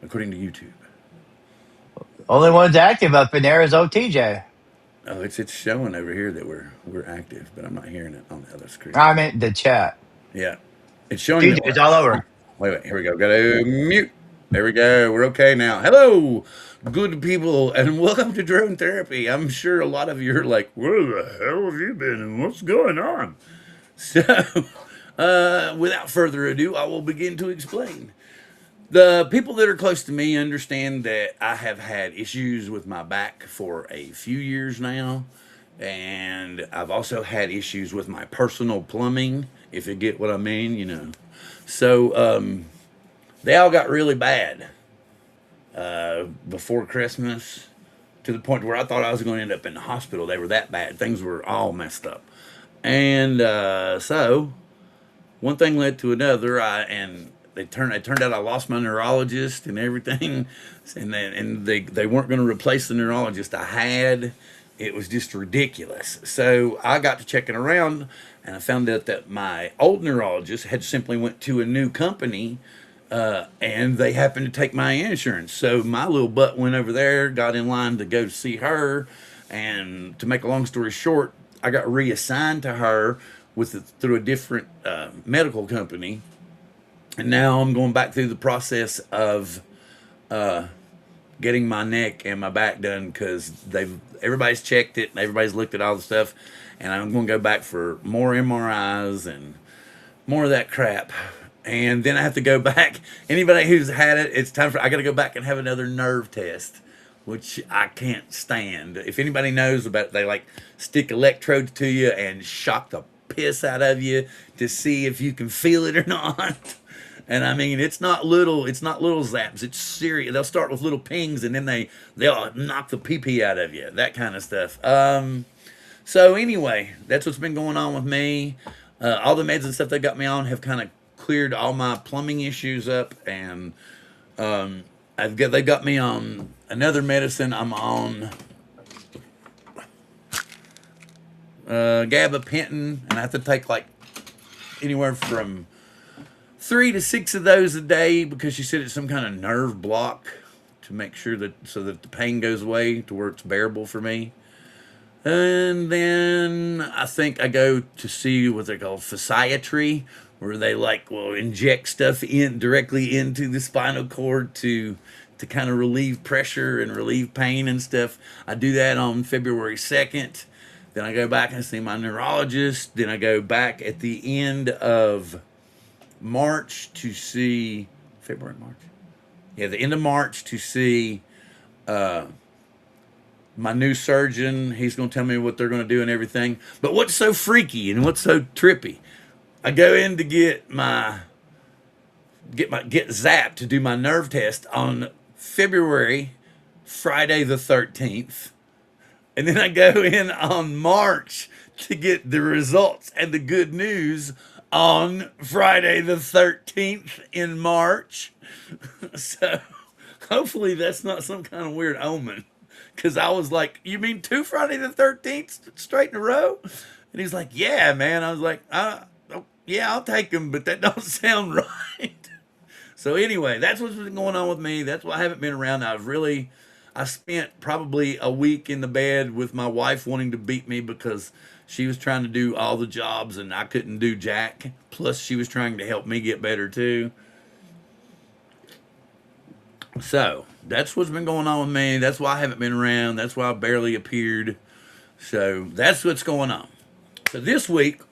according to YouTube. Only one's active up in there is OTJ. Oh, it's showing over here that we're active, but I'm not hearing it on the other screen. I meant the chat. Yeah, it's showing that we're. TJ's all over. Wait, here we go. Got to mute. There we go. We're okay now. Hello, good people, and welcome to Drone Therapy. I'm sure a lot of you are like, where the hell have you been and what's going on? So, without further ado, I will begin to explain. The people that are close to me understand that I have had issues with my back for a few years now. And I've also had issues with my personal plumbing, if you get what I mean, you know. So they all got really bad before Christmas to the point where I thought I was going to end up in the hospital. They were that bad. Things were all messed up. And so one thing led to another. It turned out I lost my neurologist and everything, and they weren't going to replace the neurologist I had. It was just ridiculous. So I got to checking around, and I found out that my old neurologist had simply went to a new company, and they happened to take my insurance. So my little butt went over there, got in line to go see her, and to make a long story short, I got reassigned to her through a different medical company, and now I'm going back through the process of getting my neck and my back done because everybody's checked it and everybody's looked at all the stuff, and I'm going to go back for more MRIs and more of that crap. And then I have to go back. Anybody who's had it, it's time for I got to go back and have another nerve test, which I can't stand. If anybody knows about it, they like stick electrodes to you and shock the piss out of you to see if you can feel it or not. And I mean, it's not little zaps. It's serious. They'll start with little pings, and then they'll knock the pee pee out of you. That kind of stuff. So anyway, that's what's been going on with me. All the meds and stuff they got me on have kind of cleared all my plumbing issues up, and they got me on another medicine. I'm on gabapentin, and I have to take like anywhere from 3 to 6 of those a day because she said it's some kind of nerve block to make sure that the pain goes away to where it's bearable for me. And then I think I go to see what they call physiatry, where they will inject stuff directly into the spinal cord to kind of relieve pressure and relieve pain and stuff. I do that on February 2nd. Then I go back and see my neurologist. Then I go back at the end of March to see the end of March to see my new surgeon. He's going to tell me what they're going to do and everything. But what's so freaky and what's so trippy? I go in to get zapped to do my nerve test on Friday the 13th. And then I go in on March to get the results and the good news on Friday the 13th in March. So hopefully that's not some kind of weird omen. Because I was like, you mean 2 Friday the 13th straight in a row? And he's like, yeah, man. I was like, yeah, I'll take them, but that don't sound right. So anyway, that's what's been going on with me. That's why I haven't been around. I spent probably a week in the bed with my wife wanting to beat me because she was trying to do all the jobs and I couldn't do jack. Plus, she was trying to help me get better too. So that's what's been going on with me. That's why I haven't been around. That's why I barely appeared. So that's what's going on. So this week,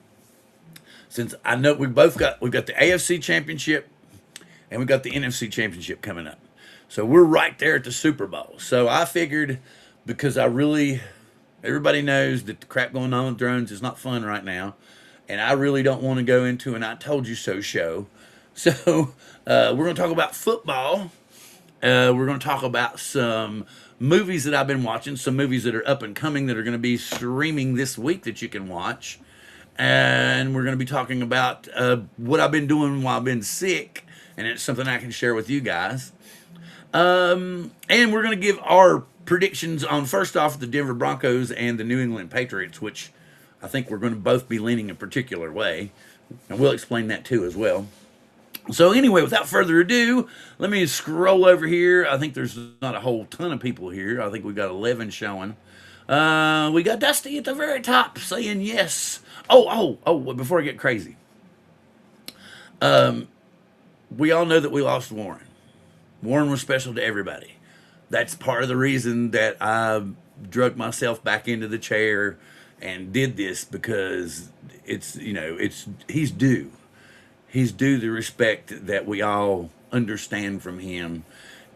since I know we've got the AFC Championship and we've got the NFC Championship coming up. So we're right there at the Super Bowl. So I figured, because everybody knows that the crap going on with drones is not fun right now. And I really don't want to go into an I told you so show. So we're going to talk about football. We're going to talk about some movies that I've been watching, some movies that are up and coming that are going to be streaming this week that you can watch. And we're going to be talking about what I've been doing while I've been sick. And it's something I can share with you guys. And we're going to give our predictions on, first off, the Denver Broncos and the New England Patriots, which I think we're going to both be leaning a particular way. And we'll explain that too as well. So anyway, without further ado, let me scroll over here. I think there's not a whole ton of people here. I think we got 11 showing. We got Dusty at the very top saying yes. Oh! Before I get crazy, we all know that we lost Warren. Warren was special to everybody. That's part of the reason that I drug myself back into the chair and did this, because it's he's due. He's due the respect that we all understand from him.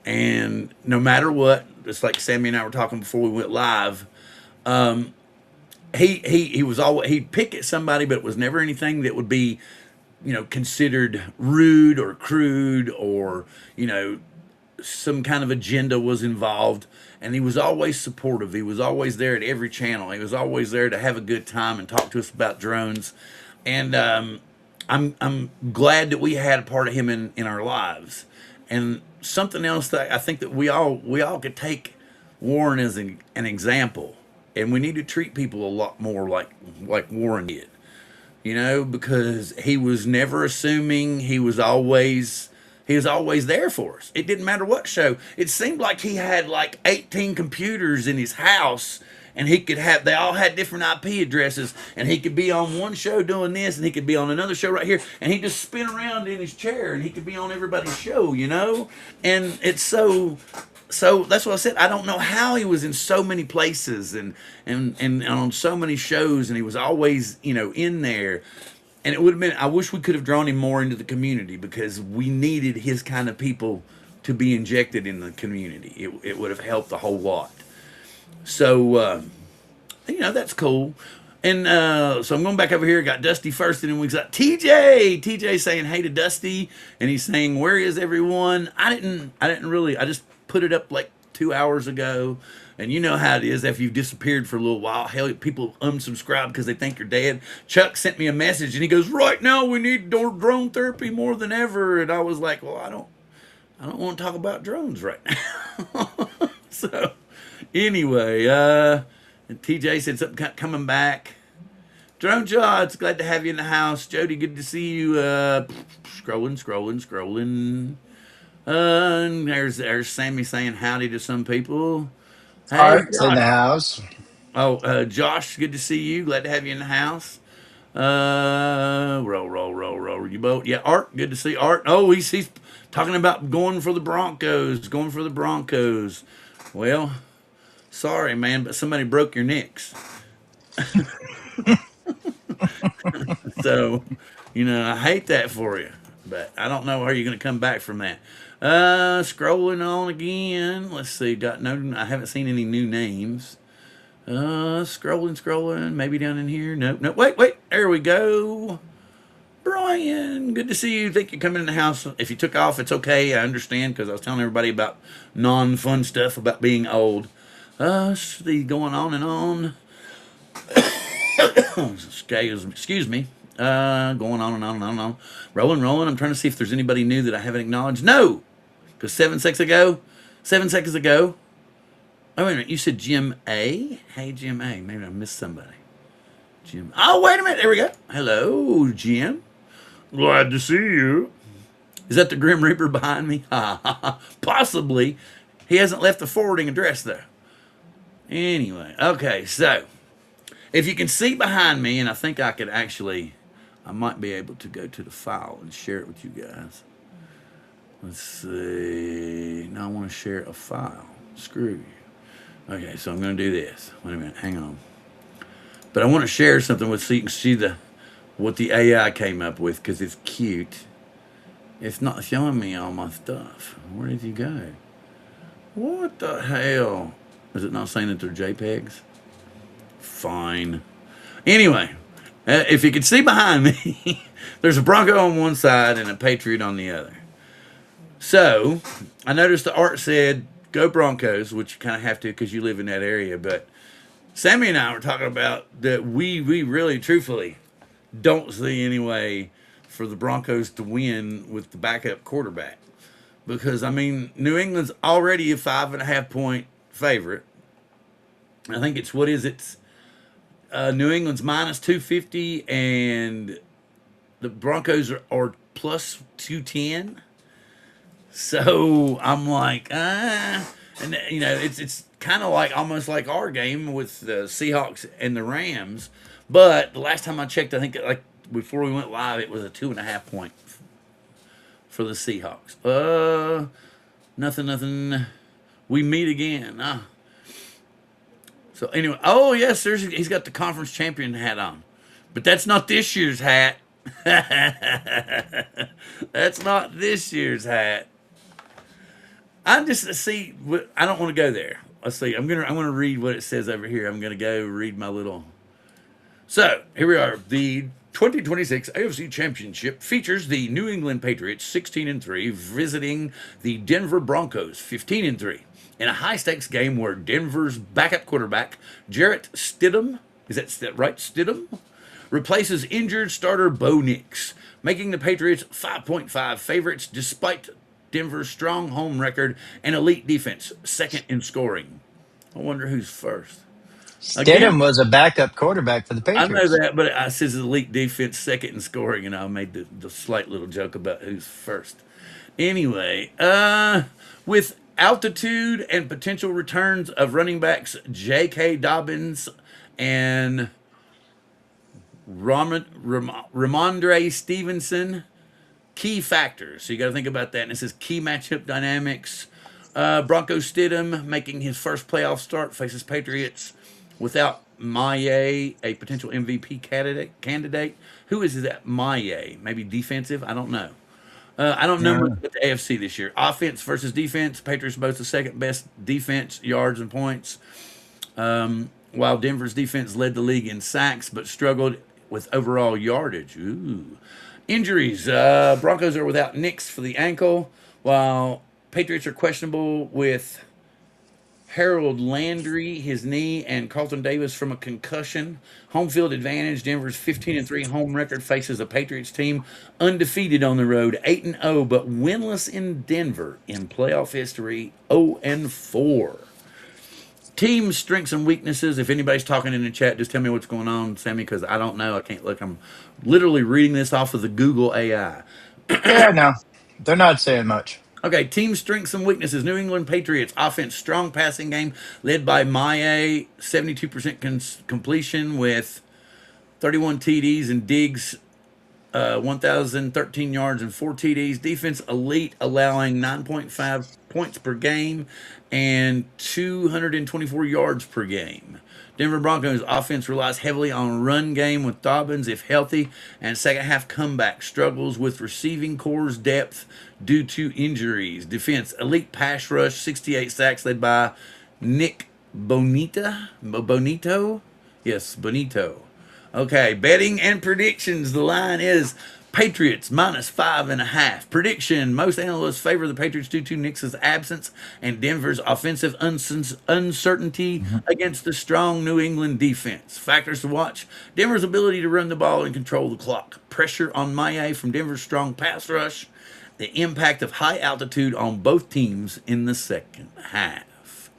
And no matter what, just like Sammy and I were talking before we went live, he was always, he'd pick at somebody, but it was never anything that would be, considered rude or crude, or some kind of agenda was involved. And he was always supportive. He was always there at every channel. He was always there to have a good time and talk to us about drones. And I'm glad that we had a part of him in our lives. And something else that I think that we all could take Warren as an example, and we need to treat people a lot more like Warren did. Because he was never assuming. He was always there for us. It didn't matter what show. It seemed like he had like 18 computers in his house, and they all had different IP addresses, and he could be on one show doing this, and he could be on another show right here, and he just spin around in his chair, and he could be on everybody's show, And it's so that's what I said. I don't know how he was in so many places and on so many shows, and he was always, in there. And it would have been, I wish we could have drawn him more into the community, because we needed his kind of people to be injected in the community. It would have helped a whole lot. So, that's cool. And so I'm going back over here. Got Dusty first, and then we got TJ. TJ saying hey to Dusty, and he's saying, where is everyone? I didn't really, I just put it up like 2 hours ago. And you know how it is after you've disappeared for a little while. Hell, people unsubscribe because they think you're dead. Chuck sent me a message, and he goes, right now we need drone therapy more than ever. And I was like, well, I don't want to talk about drones right now. So anyway, TJ said something coming back. Drone Jods, glad to have you in the house. Jody, good to see you. Scrolling. And there's Sammy saying howdy to some people. Hey, Art's in the Josh. house. Josh, good to see you. Glad to have you in the house. Roll. You both. Yeah, Art, good to see Art. Oh, he's talking about going for the Broncos. Well, sorry, man, but somebody broke your necks. So, I hate that for you, but I don't know how you're going to come back from that. Scrolling on again. Let's see. I haven't seen any new names. Scrolling. Maybe down in here. Nope. Wait. There we go. Brian, good to see you. Think you're coming in the house. If you took off, it's okay. I understand, because I was telling everybody about non-fun stuff about being old. See, going on and on. Excuse me. Going on and on and on and on. Rolling. I'm trying to see if there's anybody new that I haven't acknowledged. No! Because 7 seconds ago. Oh, wait a minute. You said Jim A? Hey, Jim A. Maybe I missed somebody. Jim. Oh, wait a minute. There we go. Hello, Jim. Glad to see you. Is that the Grim Reaper behind me? Possibly. He hasn't left the forwarding address, though. Anyway. Okay, so. If you can see behind me, and I think I might be able to go to the file and share it with you guys. Let's see. Now I want to share a file. Screw you. Okay, so I'm going to do this. Wait a minute. Hang on. But I want to share something so you can see what the AI came up with, because it's cute. It's not showing me all my stuff. Where did you go? What the hell? Is it not saying that they're JPEGs? Fine. Anyway, if you can see behind me, there's a Bronco on one side and a Patriot on the other. So, I noticed the art said, go Broncos, which you kind of have to because you live in that area. But Sammy and I were talking about that we really, truthfully, don't see any way for the Broncos to win with the backup quarterback. Because, New England's already a 5.5 point favorite. I think it's New England's minus 250, and the Broncos are plus 210. So I'm like, and you know, it's kind of like almost like our game with the Seahawks and the Rams. But the last time I checked, I think like before we went live, it was a 2.5 point for the Seahawks. Nothing. We meet again. So anyway, oh yes, he's got the conference champion hat on, but that's not this year's hat. That's not this year's hat. I just see. I don't want to go there. Let's see. I'm gonna read what it says over here. I'm gonna go read my little. So here we are. The 2026 AFC Championship features the New England Patriots 16-3 visiting the Denver Broncos 15-3 in a high stakes game where Denver's backup quarterback Jarrett Stidham, is that right? Stidham replaces injured starter Bo Nix, making the Patriots 5.5 favorites despite Denver's strong home record and elite defense, second in scoring. I wonder who's first. Again, Stidham was a backup quarterback for the I know Patriots. that, but it says elite defense, second in scoring, and I made the slight little joke about who's first. Anyway, with altitude and potential returns of running backs J.K. Dobbins and Ramondre Stevenson, key factors. So you got to think about that. And it says key matchup dynamics. Bronco Stidham making his first playoff start faces Patriots without Maye, a potential MVP candidate. Who is that Maye? Maybe defensive? I don't know. I don't know much about the AFC this year. Offense versus defense. Patriots boast the second best defense, yards and points. While Denver's defense led the league in sacks, but struggled with overall yardage. Ooh. Injuries. Broncos are without Nix for the ankle, while Patriots are questionable with Harold Landry, his knee, and Carlton Davis from a concussion. Home field advantage. Denver's 15-3 home record faces a Patriots team undefeated on the road, 8-0, but winless in Denver in playoff history, 0-4. Team strengths and weaknesses. If anybody's talking in the chat, just tell me what's going on, Sammy, because I don't know. I can't look. I'm literally reading this off of the Google AI. Yeah, no, they're not saying much. Okay, team strengths and weaknesses. New England Patriots offense, strong passing game led by Maye, 72% completion with 31 TDs, and Diggs 1,013 yards and 4 TDs. Defense elite, allowing 9.5 points per game and 224 yards per game. Denver Broncos offense relies heavily on run game with Dobbins if healthy, and second half comeback struggles with receiving core's depth due to injuries. Defense elite pass rush, 68 sacks led by Nick Bonito. Yes, Bonito. Okay, betting and predictions. The line is Patriots -5.5. Prediction: most analysts favor the Patriots due to Nix's absence and Denver's offensive uncertainty against the strong New England defense. Factors to watch: Denver's ability to run the ball and control the clock. Pressure on Maye from Denver's strong pass rush. The impact of high altitude on both teams in the second half.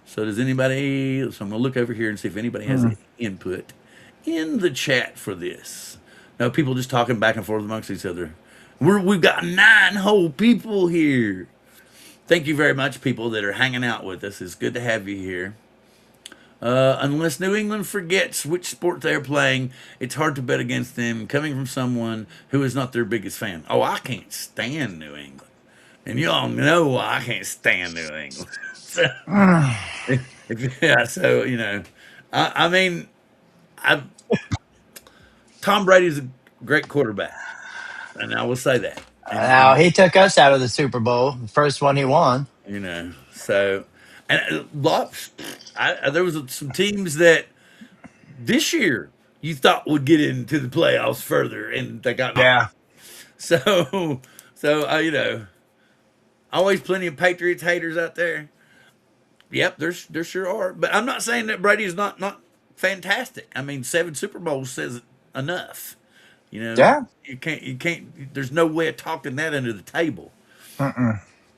So does anybody, so I'm going to look over here and see if anybody has any input in the chat for this. No, people just talking back and forth amongst each other. We've got 9 whole people here. Thank you very much, people that are hanging out with us. It's good to have you here. Unless New England forgets which sport they're playing, it's hard to bet against them coming from someone who is not their biggest fan. Oh, I can't stand New England. And you all know why I can't stand New England. So, yeah, so, you know, I mean, Tom Brady's a great quarterback, and I will say that. Now he took us out of the Super Bowl, the first one he won. You know, so and lots. There was some teams that this year you thought would get into the playoffs further, and they got so you know, always plenty of Patriots haters out there. Yep, there sure are, but I'm not saying that Brady is not fantastic. I mean, 7 Super Bowls says enough. You know, Yeah. you can't. There's no way of talking that under the table.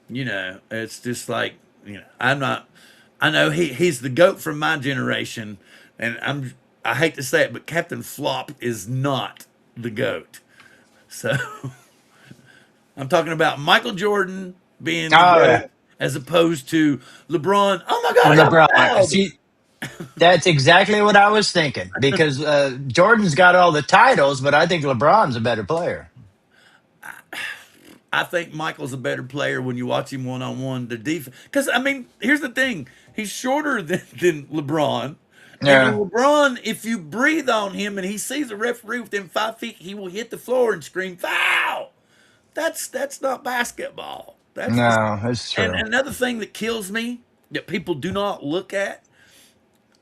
You know, it's just like, you know, I'm not. I know he's the GOAT from my generation, and I hate to say it, but Captain Flop is not the GOAT. So I'm talking about Michael Jordan being the Oh yeah, GOAT as opposed to LeBron. Oh my God, I got LeBron. fouled. See, that's exactly what I was thinking because Jordan's got all the titles, but I think LeBron's a better player. I think Michael's a better player when you watch him one on one. The defense, because I mean, here's the thing: he's shorter than LeBron, and Yeah. LeBron, if you breathe on him and he sees a referee within 5 feet, he will hit the floor and scream foul. That's not basketball. That's just, No, it's and true. another thing that kills me that people do not look at.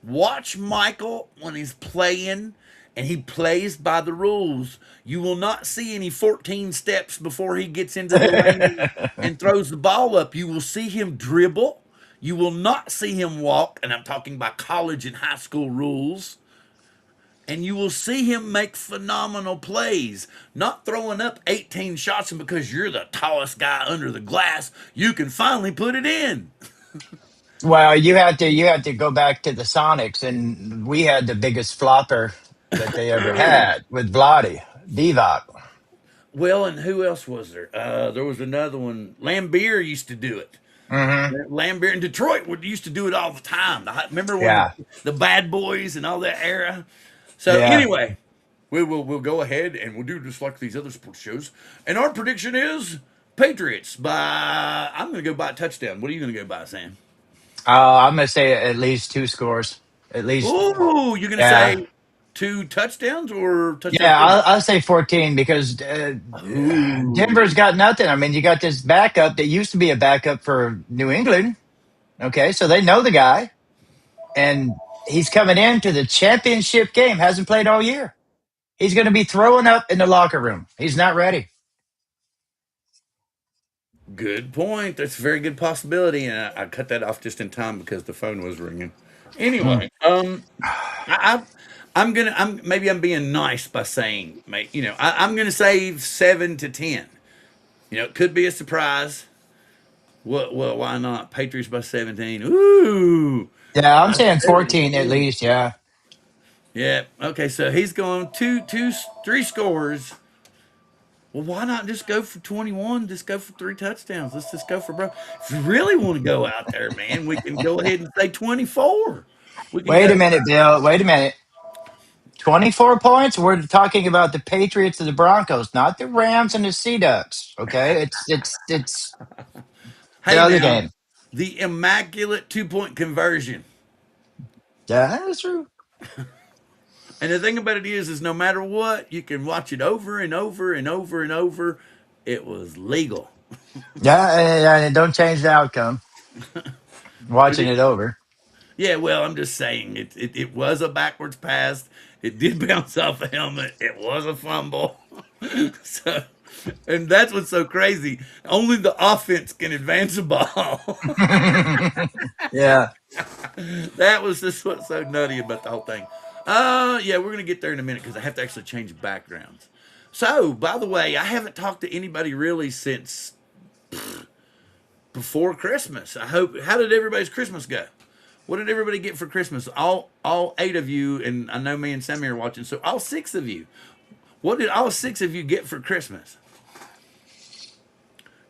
Watch Michael when he's playing and he plays by the rules. You will not see any 14 steps before he gets into the lane and throws the ball up. You will see him dribble. You will not see him walk, and I'm talking by college and high school rules. And you will see him make phenomenal plays, not throwing up 18 shots, and because you're the tallest guy under the glass, you can finally put it in. Well, you had to go back to the Sonics, and we had the biggest flopper that they ever had with Vladi Divac. Well, and who else was there? There was another one. Lambeer used to do it. Hmm. Lambeer in Detroit used to do it all the time. Remember when Yeah, the Bad Boys and all that era? So yeah. anyway, we'll go ahead and we'll do just like these other sports shows. And our prediction is Patriots by. I'm going to go by a touchdown. What are you going to go by, Sam? I'm gonna say at least two scores. At least, Oh, you're going to yeah, say two touchdowns or touchdown yeah. score? I'll say 14 because Denver's Ooh, got nothing. I mean, you got this backup that used to be a backup for New England. Okay, so they know the guy, and he's coming into the championship game. Hasn't played all year. He's going to be throwing up in the locker room. He's not ready. good point. That's a very good possibility, and I cut that off just in time because the phone was ringing. Mm. Anyway, I, maybe I'm being nice by saying, I'm gonna say 7 to 10. It could be a surprise. What? Well, why not? Patriots by 17. Ooh, Yeah, I'm by saying 14 at 17. least. Yeah. Yeah. Okay, so he's going three scores. Well, why not just go for 21? Just go for three touchdowns. Let's just go for bro. If you really want to go out there, man, we can go ahead and say 24. We can Wait go. a minute, Bill. Wait a minute. 24 points? We're talking about the Patriots and the Broncos, not the Rams and the Sea Ducks. Okay? It's the Hey, other now, game. the immaculate 2 point conversion. Yeah, that's true. And the thing about it is no matter what, you can watch it over and over and over and over. It was legal. Yeah, and don't change the outcome. But Watching it over. yeah, well, I'm just saying it was a backwards pass. It did bounce off a helmet. It was a fumble. So, and that's what's so crazy. Only the offense can advance a ball. Yeah. That was just what's so nutty about the whole thing. Yeah, we're gonna get there in a minute because I have to actually change backgrounds. So, by the way, I haven't talked to anybody really since before Christmas. I hope. How did everybody's Christmas go? What did everybody get for Christmas? All eight of you, and I know me and Sammy are watching. So all six of you. What did all six of you get for Christmas?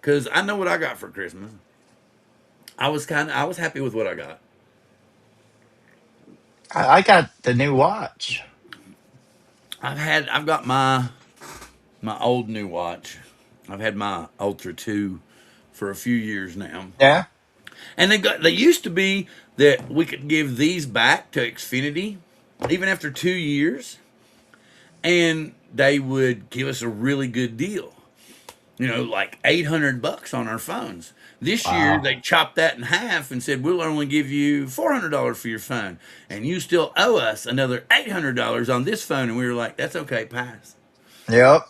Because I know what I got for Christmas. I was happy with what I got. I got the new watch. I've got my old new watch. I've had my Ultra 2 for a few years now. Yeah. And they used to be that we could give these back to Xfinity even after 2 years, and they would give us a really good deal. Like $800 on our phones. This year Wow. they chopped that in half and said we'll only give you $400 for your phone, and you still owe us another $800 on this phone. And we were like, that's okay, pass. Yep.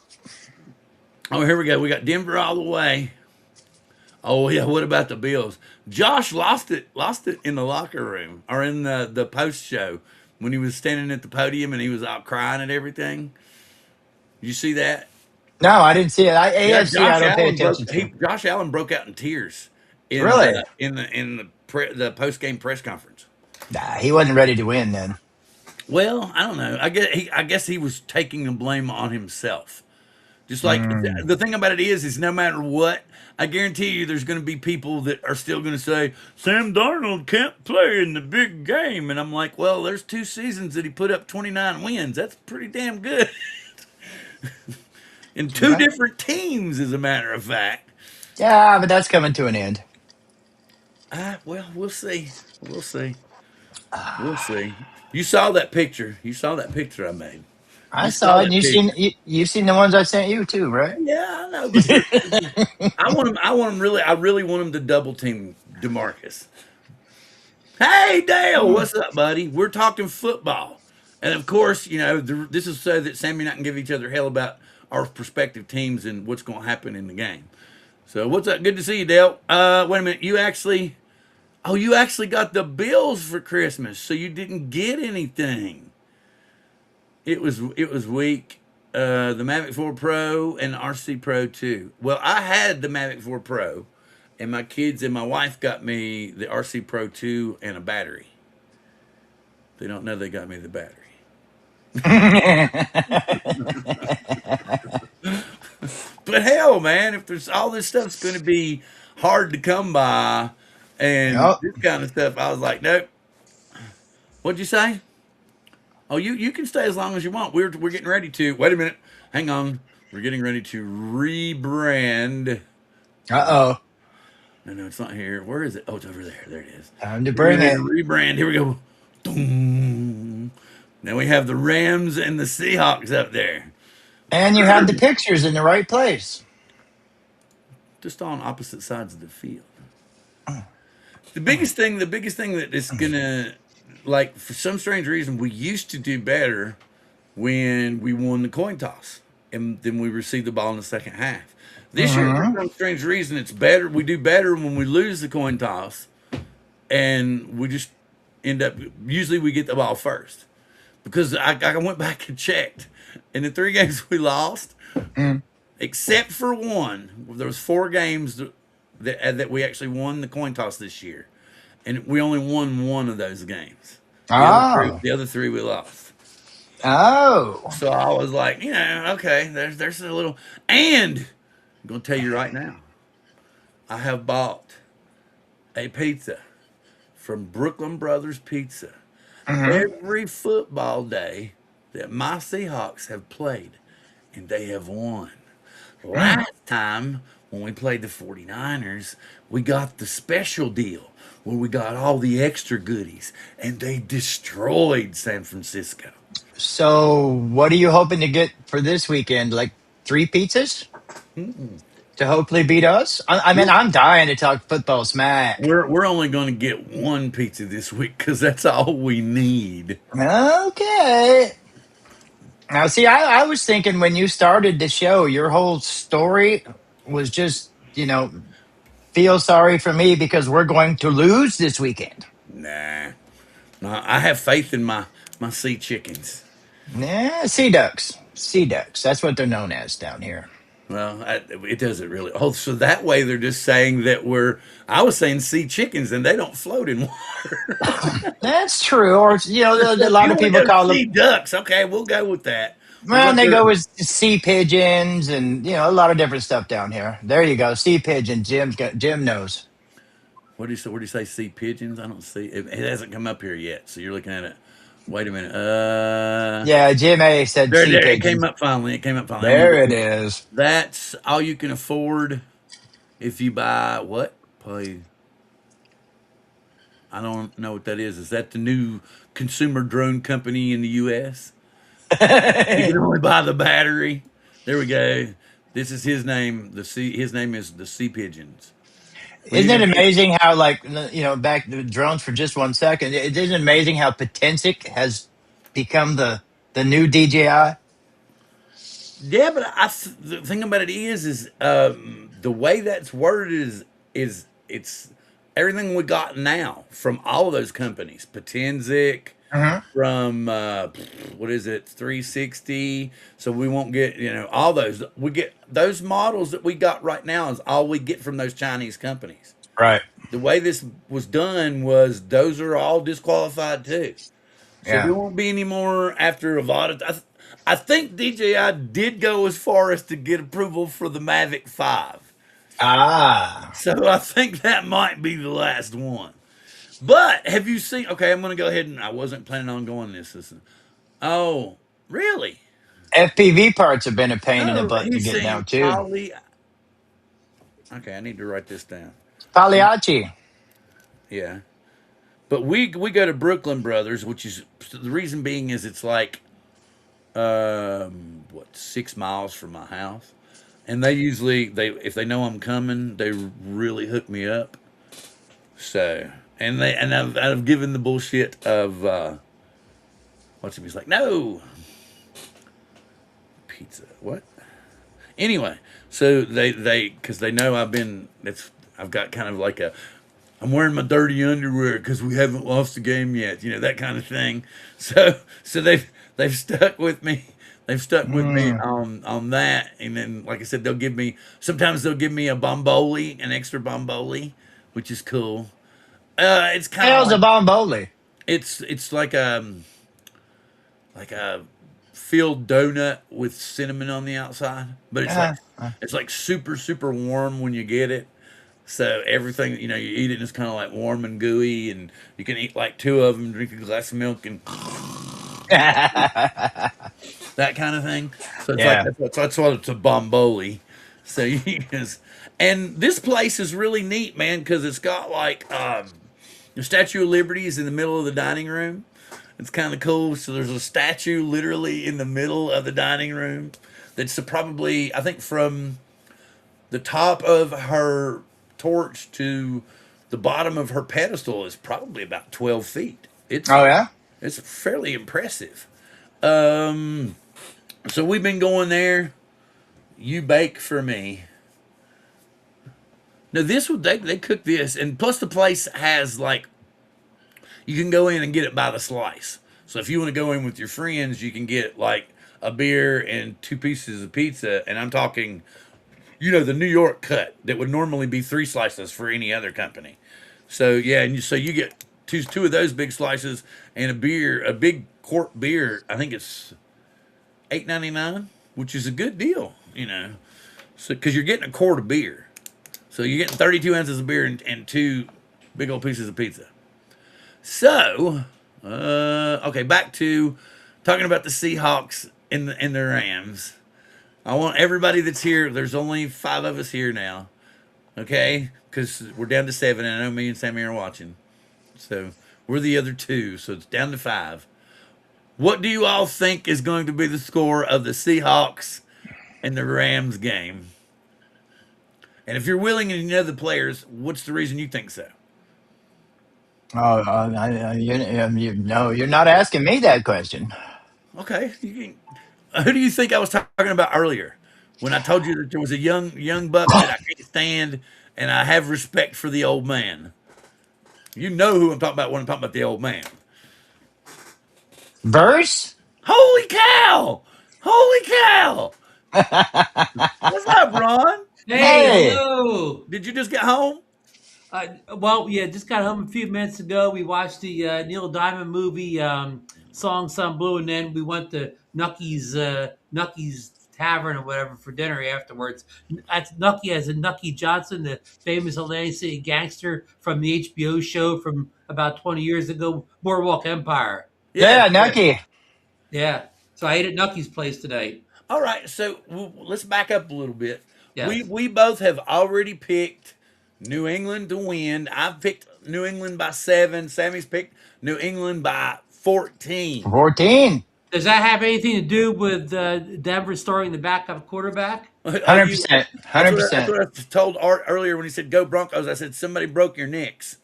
Oh, here we go. We got Denver all the way. Oh yeah, what about the Bills? Josh lost it in the locker room or in the post show when he was standing at the podium and he was out crying and everything. You see that? No, I didn't see it. Yeah, AFC, I don't pay attention to. Josh Allen broke out in tears in Really? the post game press conference. Nah, he wasn't ready to win then. Well, I don't know. I guess he was taking the blame on himself. Just like Mm. the thing about it is no matter what, I guarantee you there's going to be people that are still going to say, Sam Darnold can't play in the big game. And I'm like, well, there's 2 seasons that he put up 29 wins. That's pretty damn good. In two Okay. different teams, as a matter of fact. Yeah, but that's coming to an end. Well, we'll see. We'll see. We'll see. You saw that picture. You saw that picture I made. I You saw saw it, and that picture. you've seen the ones I sent you too, right? Yeah, I know, but I want him. I want him really. I really want him to double team Demarcus. Hey, Dale, what's up, buddy? We're talking football, and of course, this is so that Sammy and I can give each other hell about our prospective teams and what's going to happen in the game. So, what's up? Good to see you, Dale. Wait a minute. You actually got the bills for Christmas, so you didn't get anything. It was weak. The Mavic 4 Pro and the RC Pro 2. Well, I had the Mavic 4 Pro, and my kids and my wife got me the RC Pro 2 and a battery. They don't know they got me the battery. But hell, man, if there's all this stuff's going to be hard to come by, and Yep. this kind of stuff, I was like, nope. What'd you say? Oh, you can stay as long as you want. We're getting ready to. Wait a minute. Hang on. We're getting ready to rebrand. Uh-oh. No, no, it's not here. Where is it? Oh, it's over there. There it is. Time to We're getting bring ready it. to rebrand. Here we go. Doom. Now we have the Rams and the Seahawks up there. And you have the pictures in the right place. Just on opposite sides of the field. Mm. The biggest thing that is gonna, like, for some strange reason, we used to do better when we won the coin toss, and then we received the ball in the second half. This year, for Mm-hmm. some strange reason, it's better. We do better when we lose the coin toss, and we just end up. Usually, we get the ball first because I went back and checked, and the 3 games we lost, Mm. except for one, there was 4 games that we actually won the coin toss this year, and we only won one of those games. The other three, Oh. the other three we lost. Oh. So I was like, okay, there's a little. And I'm gonna tell you right now, I have bought a pizza from Brooklyn Brothers Pizza Mm-hmm. every football day that my Seahawks have played, and they have won. Mm. Last time when we played the 49ers, we got the special deal where we got all the extra goodies, and they destroyed San Francisco. So, what are you hoping to get for this weekend? Like 3 pizzas to hopefully beat us? I mean, I'm dying to talk football smack. We're only going to get one pizza this week because that's all we need. Okay. Now, see, I was thinking when you started the show, your whole story was just, feel sorry for me because we're going to lose this weekend. Nah, nah. I have faith in my sea chickens. Nah, sea ducks. Sea ducks. That's what they're known as down here. Well, it doesn't really. Oh, so that way they're just saying that we're. I was saying sea chickens, and they don't float in water. That's true. Or, a So if lot you of want to people go call them, sea ducks, okay, we'll go with that. What well, about they their? go with sea pigeons and, a lot of different stuff down here. There you go. Sea pigeon. Jim knows. What do you say? What do you say? Sea pigeons? I don't see. It hasn't come up here yet. So you're looking at it. Wait a minute. Yeah, Jim A said sea There. It came pigeons. up finally. It came up finally. I'm gonna There it go. is. That's all you can afford if you buy what? Play. I don't know what that is. Is that the new consumer drone company in the U.S.? You can only buy the battery. There we go. This is his name. His name is the Sea Pigeons. What are you Isn't it gonna get? amazing how, like, back to drones for just 1 second? It isn't amazing how Potensic has become the new DJI. Yeah, but the thing about it is the way that's worded is it's everything we got now from all of those companies. Potensic, Hmm. from what is it, 360. So we won't get all those. We get those models that we got right now is all we get from those Chinese companies. Right. The way this was done was those are all disqualified too. So Yeah. there won't be any more after a lot of. I think DJI did go as far as to get approval for the Mavic 5. Ah, So I think that might be the last one. But have you seen? Okay, I'm going to go ahead and I wasn't planning on going this. Oh, really? FPV parts have been a pain in the Oh, butt to he's get now saying too. poly. Okay, I need to write this down. Pagliacci. Yeah, but we go to Brooklyn Brothers, which is the reason being is it's like what 6 miles from my house, and they usually they if they know I'm coming, they really hook me up. So and I've given the bullshit of what's it? He's like no pizza what anyway. So they because they know I've got kind of like a I'm wearing my dirty underwear because we haven't lost the game yet, that kind of thing. So they've stuck with me. They've stuck with me Mm. on that, and then like I said, sometimes they'll give me a bomboli, an extra bomboli, which is cool. It's kind of Hell's a like bomboli. it's like a filled donut with cinnamon on the outside, but Uh, it's like super super warm when you get it. So everything, you eat it and it's kind of like warm and gooey, and you can eat like two of them, drink a glass of milk, and that kind of thing. So it's like yeah. that's what it's a bomboli. So you just, and this place is really neat, man, because it's got like the Statue of Liberty is in the middle of the dining room. It's kind of cool. So there's a statue literally in the middle of the dining room. That's probably I think from the top of her torch to the bottom of her pedestal is probably about 12 feet. Oh yeah. It's fairly impressive. Um, so we've been going there. You bake for me. Now this would they cook this, and plus the place has like you can go in and get it by the slice. So if you want to go in with your friends, you can get like a beer and two pieces of pizza, and I'm talking the New York cut that would normally be three slices for any other company. So yeah, so you get two of those big slices and a big quart beer. I think it's $8.99, which is a good deal. So because you're getting a quart of beer, so you're getting 32 ounces of beer and two big old pieces of pizza. So okay, back to talking about the Seahawks and the Rams. I want everybody that's here. There's only 5 of us here now. Okay, because we're down to 7, and I know me and Sammy are watching. So we're the other 2, so it's down to 5. What do you all think is going to be the score of the Seahawks and the Rams game? And if you're willing and you know the players, what's the reason you think so? Oh, no, you're not asking me that question. Okay, who do you think I was talking about earlier when I told you that there was a young buck that I can't stand, and I have respect for the old man? You know who I'm talking about when I'm talking about the old man. Verse? Holy cow! Holy cow! What's up, Ron? Hey, Hey, hello. Did you just get home? Well, yeah, just got home a few minutes ago. We watched the Neil Diamond movie, Song Sun Blue, and then we went to Nucky's Tavern or whatever for dinner afterwards. That's Nucky as in Nucky Johnson, the famous Atlantic City gangster from the HBO show from about 20 years ago, Boardwalk Empire. Yes, yeah, yes. Nucky. Yeah. So I ate at Nucky's place today. All right, so let's back up a little bit. We Yes. we both have already picked New England to win. I've picked New England by 7. Sammy's picked New England by 14. 14. Does that have anything to do with Denver starting the backup quarterback? Oh, 100%. that's 100%. what I told Art earlier when he said go Broncos. I said somebody broke your necks.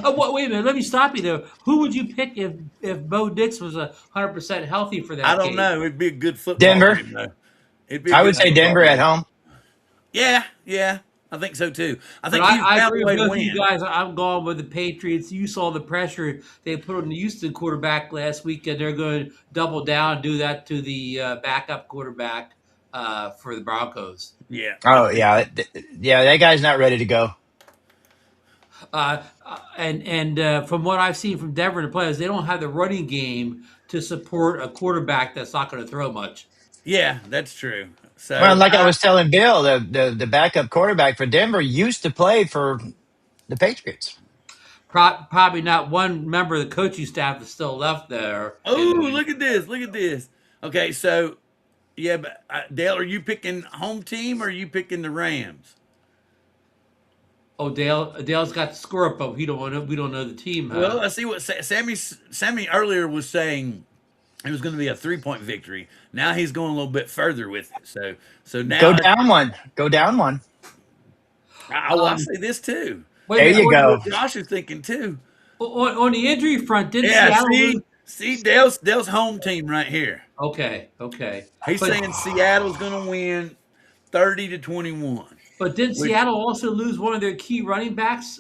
Oh, wait a minute. Let me stop you there. Who would you pick if Bo Nix was 100% healthy for I that don't game? know. It'd be a good football Denver. game though. It'd be a I would good say football Denver at game. home. Yeah, yeah. I think so too. I But think he's I found agree a with way to both of you win. guys. I'm going with the Patriots. You saw the pressure they put on the Houston quarterback last week, and they're going to double down and do that to the backup quarterback for the Broncos. Yeah, I Oh think yeah, so. yeah. That guy's not ready to go. And from what I've seen from Denver, the players, they don't have the running game to support a quarterback that's not going to throw much. Yeah, that's true. Well, So like I was telling Bill, the backup quarterback for Denver used to play for the Patriots. Probably not one member of the coaching staff is still left there. oh, look at this. Look at this. Okay, so yeah, but Dale, are you picking home team or are you picking the Rams? Oh, Dale's got the score up, but we don't know the team, huh? Well, I see what Sammy earlier was saying. It was going to be a 3-point victory. Now he's going a little bit further with it. So Go now down one. Go down one. I Um, say this too, wait a There and minute. you according to go. what Josh is thinking too. On the injury front, didn't Yeah, Seattle lose? see Dale's home team right here. Okay. He's But saying Seattle's going to win 30-21. but didn't Which Seattle also lose one of their key running backs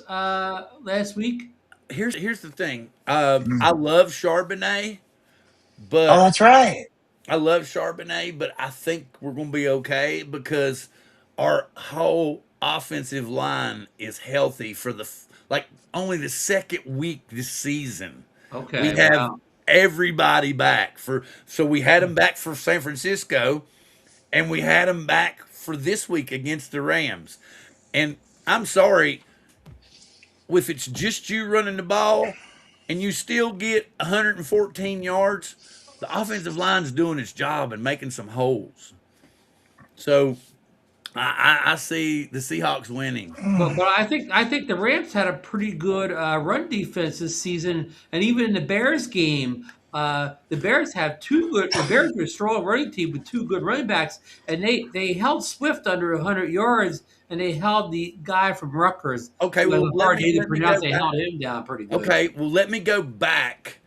last week? here's the thing. I Mm. love Charbonnet, Oh, but that's right. I think we're going to be okay because our whole offensive line is healthy for like only the second week this season. We Okay, have wow. everybody back so we had them back for San Francisco and we had them back for this week against the Rams. And I'm sorry if it's just you running the ball and you still get 114 yards, the offensive line's doing its job and making some holes. So I see the Seahawks winning. But I think the Rams had a pretty good run defense this season, and even in the Bears game, the Bears have two good. The Bears are a strong running team with two good running backs, and they held Swift under 100 yards, and they held the guy from Rutgers, Okay, who has well a hard name to let me go pronounce. They back. held him down pretty good. Okay, well let me go back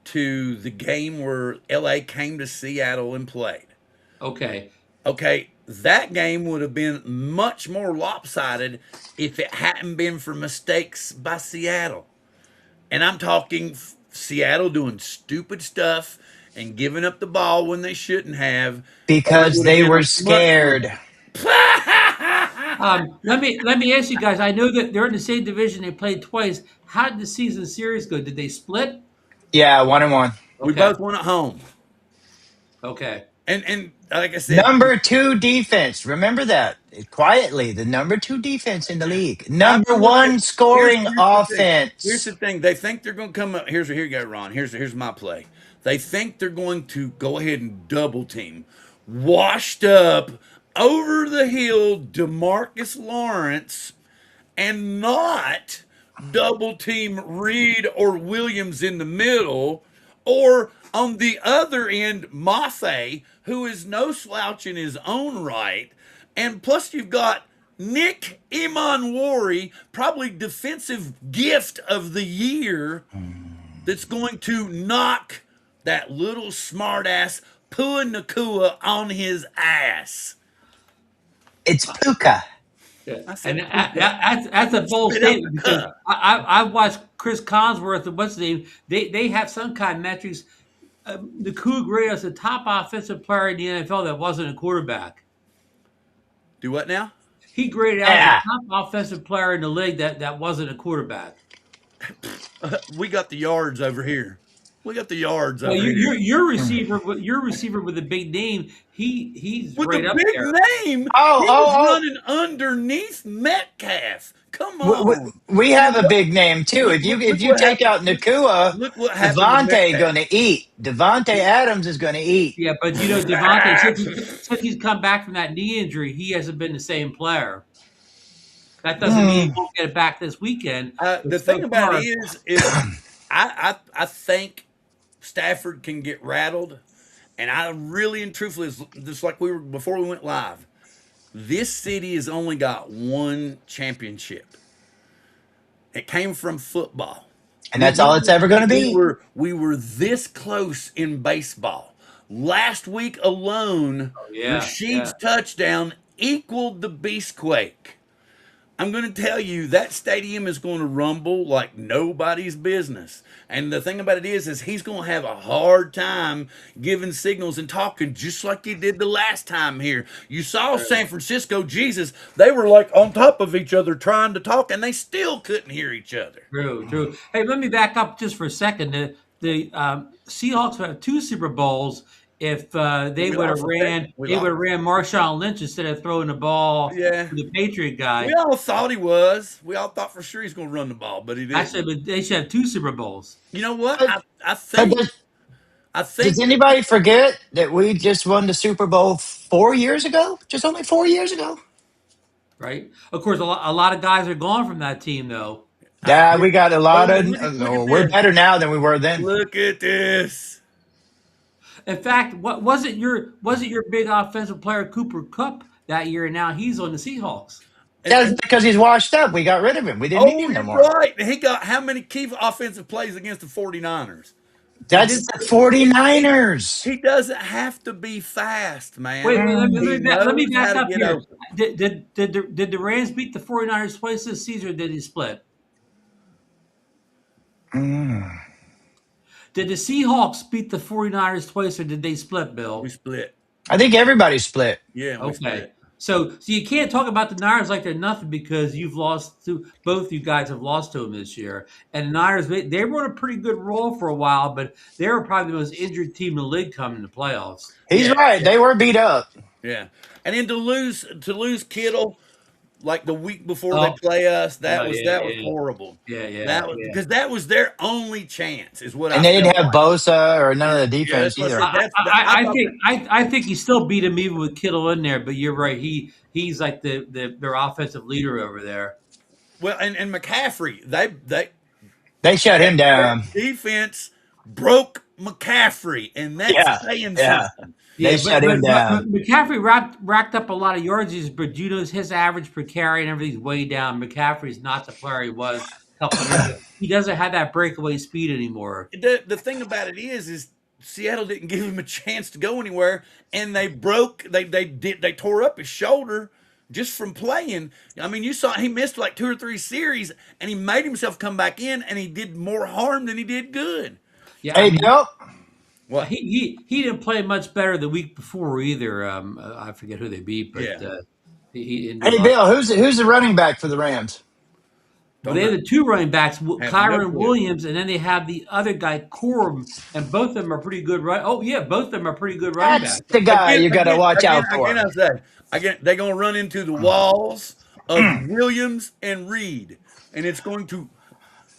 to the game where LA came to Seattle and played. Okay, Okay, that game would have been much more lopsided if it hadn't been for mistakes by Seattle. And I'm talking Seattle doing stupid stuff and giving up the ball when they shouldn't have, or it Because would have they been a were much more. scared. let me ask you guys. I know that they're in the same division. They played twice. How did the season series go? Did they split? Yeah, 1-1. We Okay, both won at home. okay. And like I said, Number two defense. Remember that. Quietly, the number two defense in the league. I Number feel like one scoring here's the thing. Here's offense. the thing. They think they're going to come up. Here you go, Ron. Here's my play. They think they're going to go ahead and double team, washed up, over the hill, Demarcus Lawrence, and not double team Reed or Williams in the middle, or on the other end, Mafe, who is no slouch in his own right. And plus, you've got Nick Imanwari, probably defensive gift of the year, that's going to knock that little smartass Pua Nakua on his ass. It's Puka. Yeah, I and said, Puka, that's a bold spit out the statement because cup. I've watched Chris Collinsworth and what's his name. They have some kind of metrics. The Cougs graded as the top offensive player in the NFL that wasn't a quarterback. Do what now? He graded out as the Yeah. top offensive player in the league that wasn't a quarterback. We got the yards over here. We got the yards Well, over here. your receiver with a big name, he's With a right up there. big name, Oh, he was oh, running underneath Metcalf. Come oh. on. We And have a big name too. look, If you look, if look you what take happened. out Nakua, Look what happened to Devontae Metcalf. gonna eat. Devontae Adams is gonna eat. Yeah, but Devontae, since he's come back from that knee injury, he hasn't been the same player. That doesn't mean he Mm. won't get it back this weekend. But The so thing about it far, is I think Stafford can get rattled, and I really and truthfully, just like we were before we went live, this city has only got one championship. It came from football. And that's all it's ever gonna be. We were this close in baseball. Last week alone, yeah, Rashid's touchdown equaled the Beastquake. I'm going to tell you that stadium is going to rumble like nobody's business. And the thing about it is he's going to have a hard time giving signals and talking just like he did the last time here. You saw San Francisco, Jesus, they were like on top of each other trying to talk, and they still couldn't hear each other. True, true. Hey, let me back up just for a second. The Seahawks would have 2 Super Bowls if they We would have lost. ran We they would lost. have ran Marshawn Lynch instead of throwing the ball Yeah. to the Patriot We guy. all thought he was. We all thought for sure he's going to run the ball, but he didn't. Actually, but they should have 2 Super Bowls. You know what? But, I but think I does think anybody forget that we just won the Super Bowl 4 years ago? Just only 4 years ago. Right? Of course, a lot of guys are gone from that team, though. Yeah, here, we got a oh, lot of. look at We're this. better now than we were then. Look at this. In fact, what wasn't your big offensive player Cooper Kupp that year? And now he's on the Seahawks. That's And because he's washed up. We got rid of him. We didn't need oh, him no you're more. right. He got how many key offensive plays against the 49ers? He That's did. the He 49ers. he doesn't have to be fast, man. Wait, He let me knows how back to up get here. open. Did the Rams beat the 49ers twice this season, or did he split? Mm. Did the Seahawks beat the 49ers twice, or did they split, We Bill? split. I think everybody split. Yeah, we Okay. split. So you can't talk about the Niners like they're nothing because you've lost to both you guys have lost to them this year. And the Niners, they were on a pretty good roll for a while, but they were probably the most injured team in the league coming to the playoffs. He's Yeah, right. yeah, They were beat up. yeah. And then to lose Kittle like the week before they Oh, play us, oh that was horrible. yeah, yeah, That was yeah. because that was their only chance, is what I And they didn't felt have like. Bosa or none of the Yeah, that's defense what I either. said. I I thought think that. I think he still beat him even with Kittle in there. But you're right. He's like their offensive leader over there. Well, and McCaffrey, they They shut that, him that down. defense broke McCaffrey, and that's Yeah. saying Yeah. something. They Yeah, shut him but down. McCaffrey racked up a lot of yardages, but you know his average per carry and everything's way down. McCaffrey's not the player he was a couple of years ago. He doesn't have that breakaway speed anymore. The thing about it is Seattle didn't give him a chance to go anywhere, and they tore up his shoulder just from playing. I mean, you saw he missed like 2 or 3 series, and he made himself come back in, and he did more harm than he did good. Yeah, I Hey, mean Bill. What? he didn't play much better the week before either. I forget who they beat, but Yeah, he didn't do Hey, much. Bill. Who's the running back for the Rams? Well, don't they have know. the 2 running backs, Have no Kyron clue. Williams, and then they have the other guy, Corum, and both of them are pretty good. Oh yeah, both of them are pretty good running That's backs. the guy Again, you got to again, watch again, out again. for. I say, again, they're going to run into the walls of Williams and Reed, and it's going to.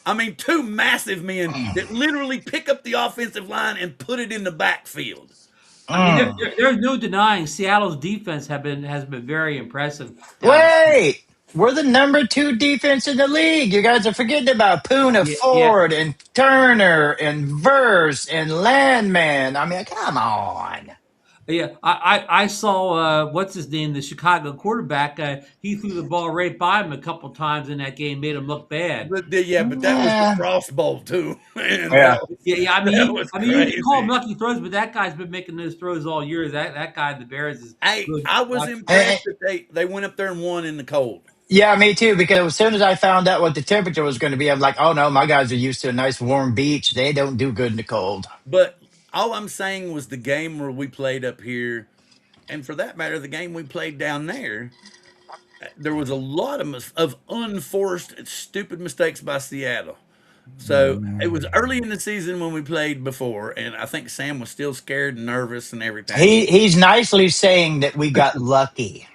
I mean, two massive men that literally pick up the offensive line and put it in the backfield. I mean, Mm. there's no denying Seattle's defense has been very impressive down the stretch. Wait, we're the number 2 defense in the league. You guys are forgetting about Puna Yeah, yeah, Ford and Turner and Verse and Landman. I mean, come on. yeah. I saw what's his name, the Chicago quarterback. He threw the ball right by him a couple times in that game, made him look bad. But that was the Yeah. Frost Bowl too, man. Yeah. Yeah, yeah. That was You can call him crazy. lucky throws, but that guy's been making those throws all year. That guy in the Bears is Hey, good. I was Watch. impressed that they went up there and won in the cold. Yeah, me too. Because as soon as I found out what the temperature was going to be, I'm like, oh no, my guys are used to a nice warm beach. They don't do good in the cold. But all I'm saying was the game where we played up here, and for that matter, the game we played down there. There was a lot of unforced, stupid mistakes by Seattle. So it was early in the season when we played before, and I think Sam was still scared and nervous and everything. He's nicely saying that we got lucky.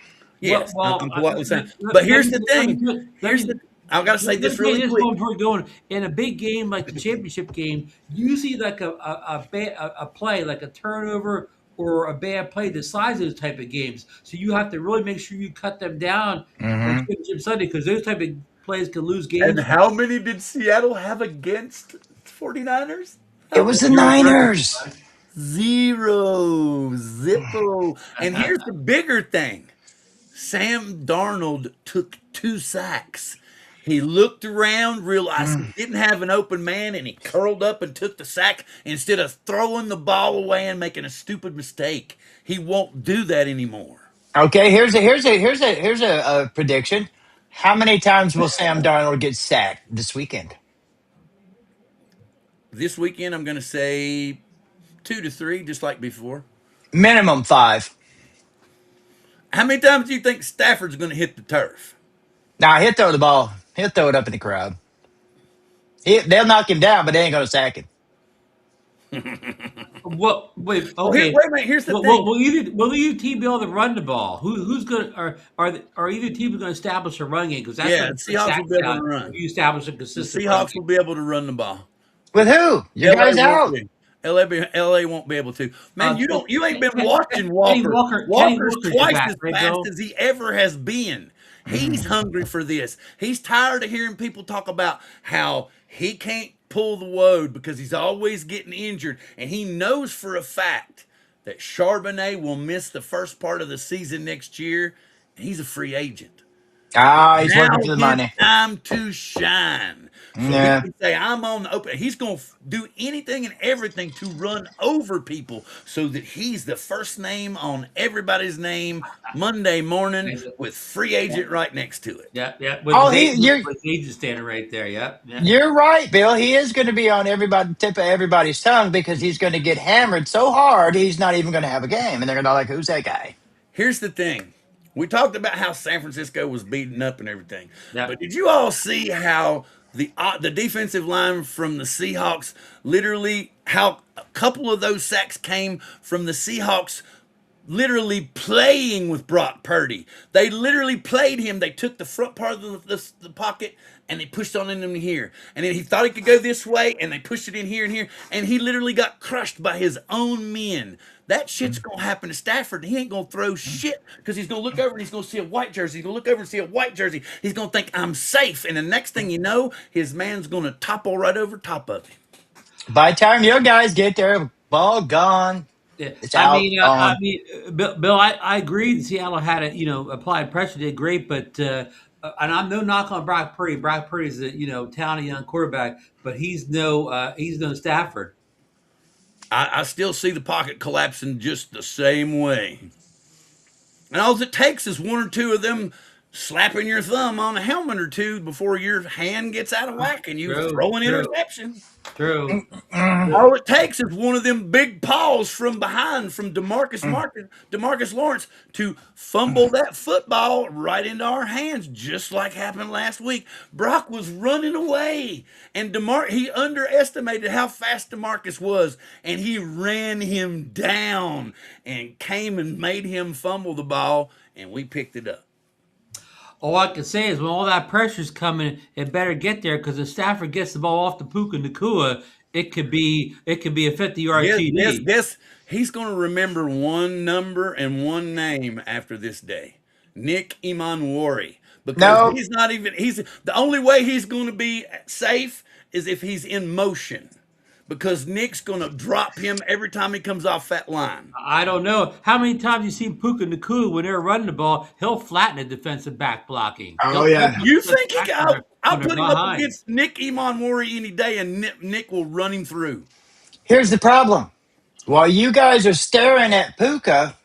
Well, Yes, well, I'm politely saying. let, But let here's me the let me thing. let Here's me the. I've got to say let me this tell you really this quick. before we're going. In a big game like the championship game, usually like a play like a turnover or a bad play decides those type of games. So you have to really make sure you cut them down on Hmm. championship Sunday because those type of plays can lose And games. how many did Seattle have against 49ers? It How was the many? Zero Niners. Zero. Zippo. And here's the bigger thing. Sam Darnold took 2 sacks. He looked around, realized he Mm. didn't have an open man, and he curled up and took the sack instead of throwing the ball away and making a stupid mistake. He won't do that anymore. Okay, here's a prediction. How many times will Sam Darnold get sacked this weekend? This weekend, I'm going to say 2 to 3, just like before. Minimum 5. How many times do you think Stafford's going to hit the turf? Now he'll throw the ball. He'll throw it up in the crowd. They'll knock him down, but they ain't going to sack him. What? Wait. Well, Okay. wait a minute. Here's the thing. Will either team be able to run the ball? Who's going to are either team going to establish a run game? Because that's Yeah, what the Seahawks will be able to run. you establish a The consistent run Seahawks will be able to run the ball. With who? Your LA guy's won't out. be. LA won't be able to. Man, you ain't been watching Kenny Walker. Kenny Walker's Walker's twice back, as right, fast Bill? as he ever has been. He's hungry for this. He's tired of hearing people talk about how he can't pull the load because he's always getting injured. And he knows for a fact that Charbonnet will miss the first part of the season next year. And he's a free agent. He's Now working for the his money. time to shine. So he Yeah. can say, I'm on the open. He's going to do anything and everything to run over people so that he's the first name on everybody's name Monday morning with free agent right next to it. Yeah, yeah. Oh, With his agent standing right there. Yeah, yeah. you're right, Bill. He is going to be on tip of everybody's tongue because he's going to get hammered so hard he's not even going to have a game, and they're going to be like, "Who's that guy?" Here's the thing. We talked about how San Francisco was beaten up and everything. Yeah. But did you all see how the defensive line from the Seahawks literally how a couple of those sacks came from the Seahawks literally playing with Brock Purdy. They literally played him. They took the front part of the pocket and they pushed on in him here. And then he thought he could go this way and they pushed it in here and here. And he literally got crushed by his own men. That shit's going to happen to Stafford. He ain't going to throw shit because he's going to look over and he's going to see a white jersey. He's going to look over and see a white jersey. He's going to think, I'm safe. And the next thing you know, his man's going to topple right over top of him. By the time your guys get there, ball gone. Yeah. It's out. Gone. Bill, I agree. Seattle had applied pressure, did great, but and I'm no knock on Brock Purdy. Brock Purdy is a talented young quarterback, but he's no Stafford. I still see the pocket collapsing just the same way. And all it takes is one or two of them slapping your thumb on a helmet or two before your hand gets out of whack and you throw an interception. True. All it takes is one of them big paws from behind from Demarcus Lawrence to fumble that football right into our hands, just like happened last week. Brock was running away, and he underestimated how fast Demarcus was, and he ran him down and came and made him fumble the ball, and we picked it up. All I can say is when all that pressure's coming, it better get there because if Stafford gets the ball off the Puka Nakua, it could be a 50-yard TD. Yes, he's going to remember one number and one name after this day. Nick Imanwari. Because he's the only way he's going to be safe is if he's in motion. Because Nick's going to drop him every time he comes off that line. I don't know. How many times you see Puka Nakua when they're running the ball, he'll flatten a defensive back blocking. You think I'll put him up against Nick Imanwari any day and Nick will run him through. Here's the problem. While you guys are staring at Puka,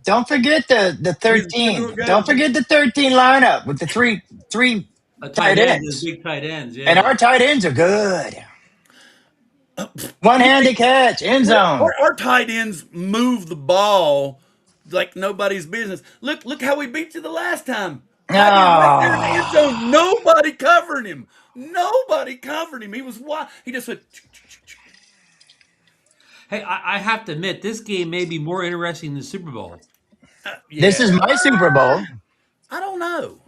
don't forget the 13. Don't forget the 13 lineup with the three tight ends. Big tight ends, yeah. And our tight ends are good. One-handed catch, end zone. Our tight ends move the ball like nobody's business. Look how we beat you the last time. Right there in the end zone. Nobody covered him. He was wild. He just went. Hey, I have to admit, this game may be more interesting than the Super Bowl. This is my Super Bowl. I don't know.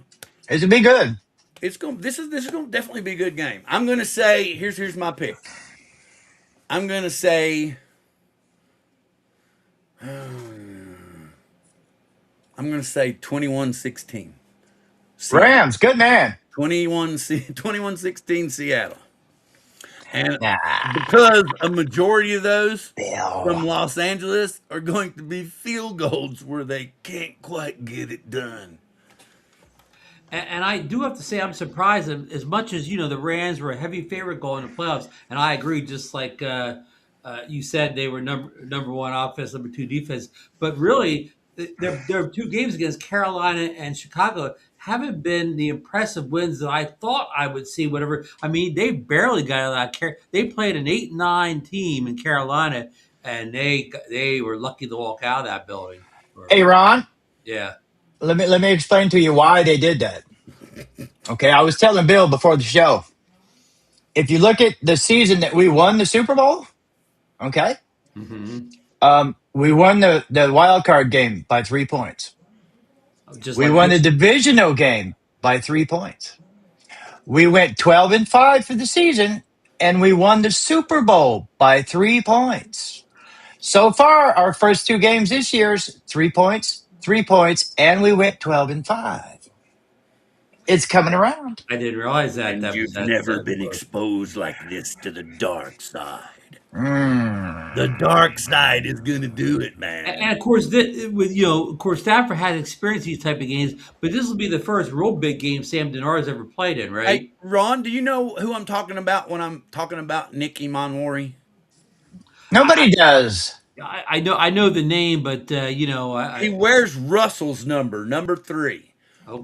This will be good. This is going to definitely be a good game. I'm going to say here's my pick. I'm going to say I'm going to say 21-16. Rams, good man. 21-16 Seattle. And because a majority of those from Los Angeles are going to be field goals where they can't quite get it done. And I do have to say I'm surprised as much as the Rams were a heavy favorite going to the playoffs, and I agree. Just like you said, they were number one offense, number two defense. But really, there are two games against Carolina and Chicago haven't been the impressive wins that I thought I would see. Whatever. I mean, they barely got out of that. They played an 8-9 team in Carolina, and they were lucky to walk out of that building. Hey, Ron, Yeah. let me explain to you why they did that. Okay, I was telling Bill before the show. If you look at the season that we won the Super Bowl, okay, Mm-hmm. we won the wild card game by 3 points. Just We like won the this. divisional game by 3 points. We went 12-5 for the season, and we won the Super Bowl by 3 points. So far, our first two games this year's 3 points, and we went 12-5. It's coming around. I didn't realize that. And you've That's never been close. exposed like this to the dark side. The Mm. dark side is gonna do it, And man. of course, of course, Stafford has experienced these type of games, but this will be the first real big game Sam Denard's ever played in, Hey, right? Ron, do you know who I'm talking about when I'm talking about Nicky Monwari? I, Nobody does. I know the name, but He wears Russell's number 3.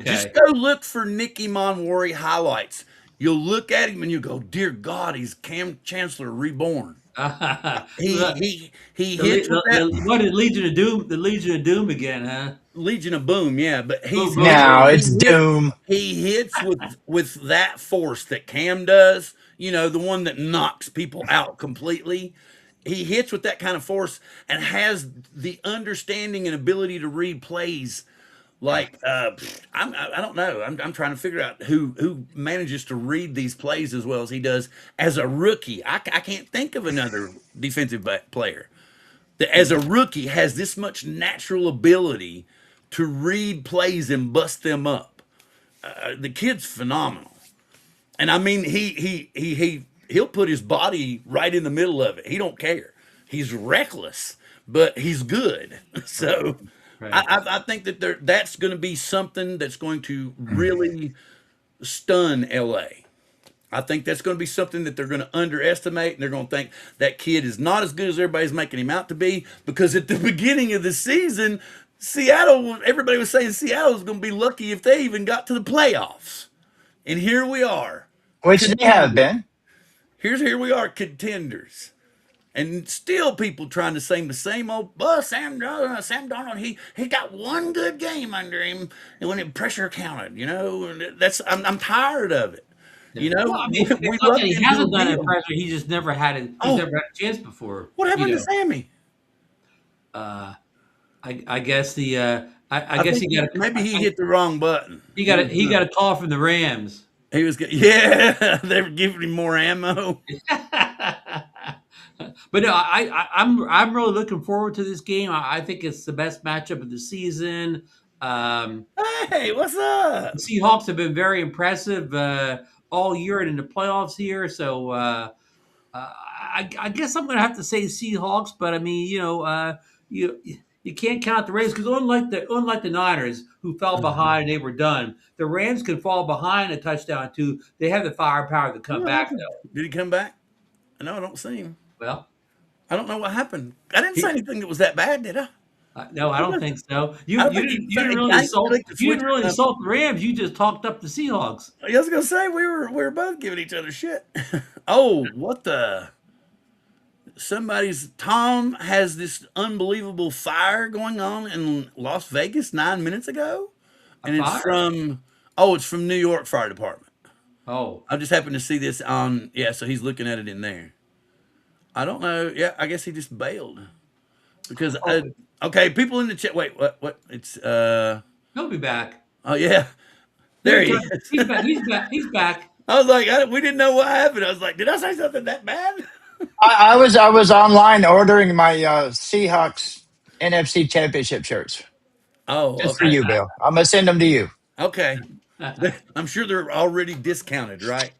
Just okay. go look for Nicky Monwari highlights. You'll look at him and you go, "Dear God, he's Cam Chancellor reborn." He The, he he hits with that what is Legion of Doom? The Legion of Doom again, huh? Legion of Boom, yeah. But Boom, he's boom, hit. No, boom. He it's hits. Doom. He hits with that force that Cam does. You know, the one that knocks people out completely. He hits with that kind of force and has the understanding and ability to read plays. Like I don't know. I'm trying to figure out who manages to read these plays as well as he does as a rookie. I can't think of another defensive player that as a rookie has this much natural ability to read plays and bust them up. The kid's phenomenal, and I mean he'll put his body right in the middle of it. He don't care. He's reckless, but he's good. So Right. I think that that's going to be something that's going to really stun LA. I think that's going to be something that they're going to underestimate, and they're going to think that kid is not as good as everybody's making him out to be. Because at the beginning of the season, everybody was saying Seattle was going to be lucky if they even got to the playoffs, and here we are, Which they have contenders. been. Here we are, contenders, and still people trying to sing the same old. Oh, Sam Darnold, he got one good game under him, and when it pressure counted, and that's I'm tired of it. Yeah. You know, Well, I mean, we it's not that lucked he into a hasn't done it deal. pressure. He just never had it. He's Oh, never had a chance before. what happened to Sammy? Uh, I guess I I guess think maybe he I, hit the wrong button. he got a call from the Rams. He was good. Yeah, they were giving him more ammo. But no, I'm really looking forward to this game. I think it's the best matchup of the season. Um, Hey, what's the up? Seahawks have been very impressive all year and in the playoffs here. So I guess I'm going to have to say Seahawks. But I mean, you you can't count the Rams because unlike the Niners who fell behind and they were done, the Rams can fall behind a touchdown too. They have the firepower to come What back happened? though. Did he come back? No, I don't see him. Well, I don't know what happened. I didn't say he, anything that was that bad, did I? no, I don't think so. I don't think You didn't really I didn't insult click the switch or nothing. the Rams. You just talked up the Seahawks. I was gonna say we were both giving each other shit. Oh, what the? Tom has this unbelievable fire going on in Las Vegas 9 minutes ago, A and fire? it's from New York Fire Department. Oh, I just happened to see this on, yeah, so he's looking at it in there. I don't know. Yeah, I guess he just bailed because oh, okay, people in the chat. Wait, what? It's he'll be back. oh yeah, Here there he he comes. is. He's back. He's back. He's back. I was like, we didn't know what happened. I was like, did I say something that bad? I was online ordering my Seahawks NFC Championship shirts Oh, just for okay, you, Bill. I'm gonna send them to you. okay. I'm sure they're already discounted, right?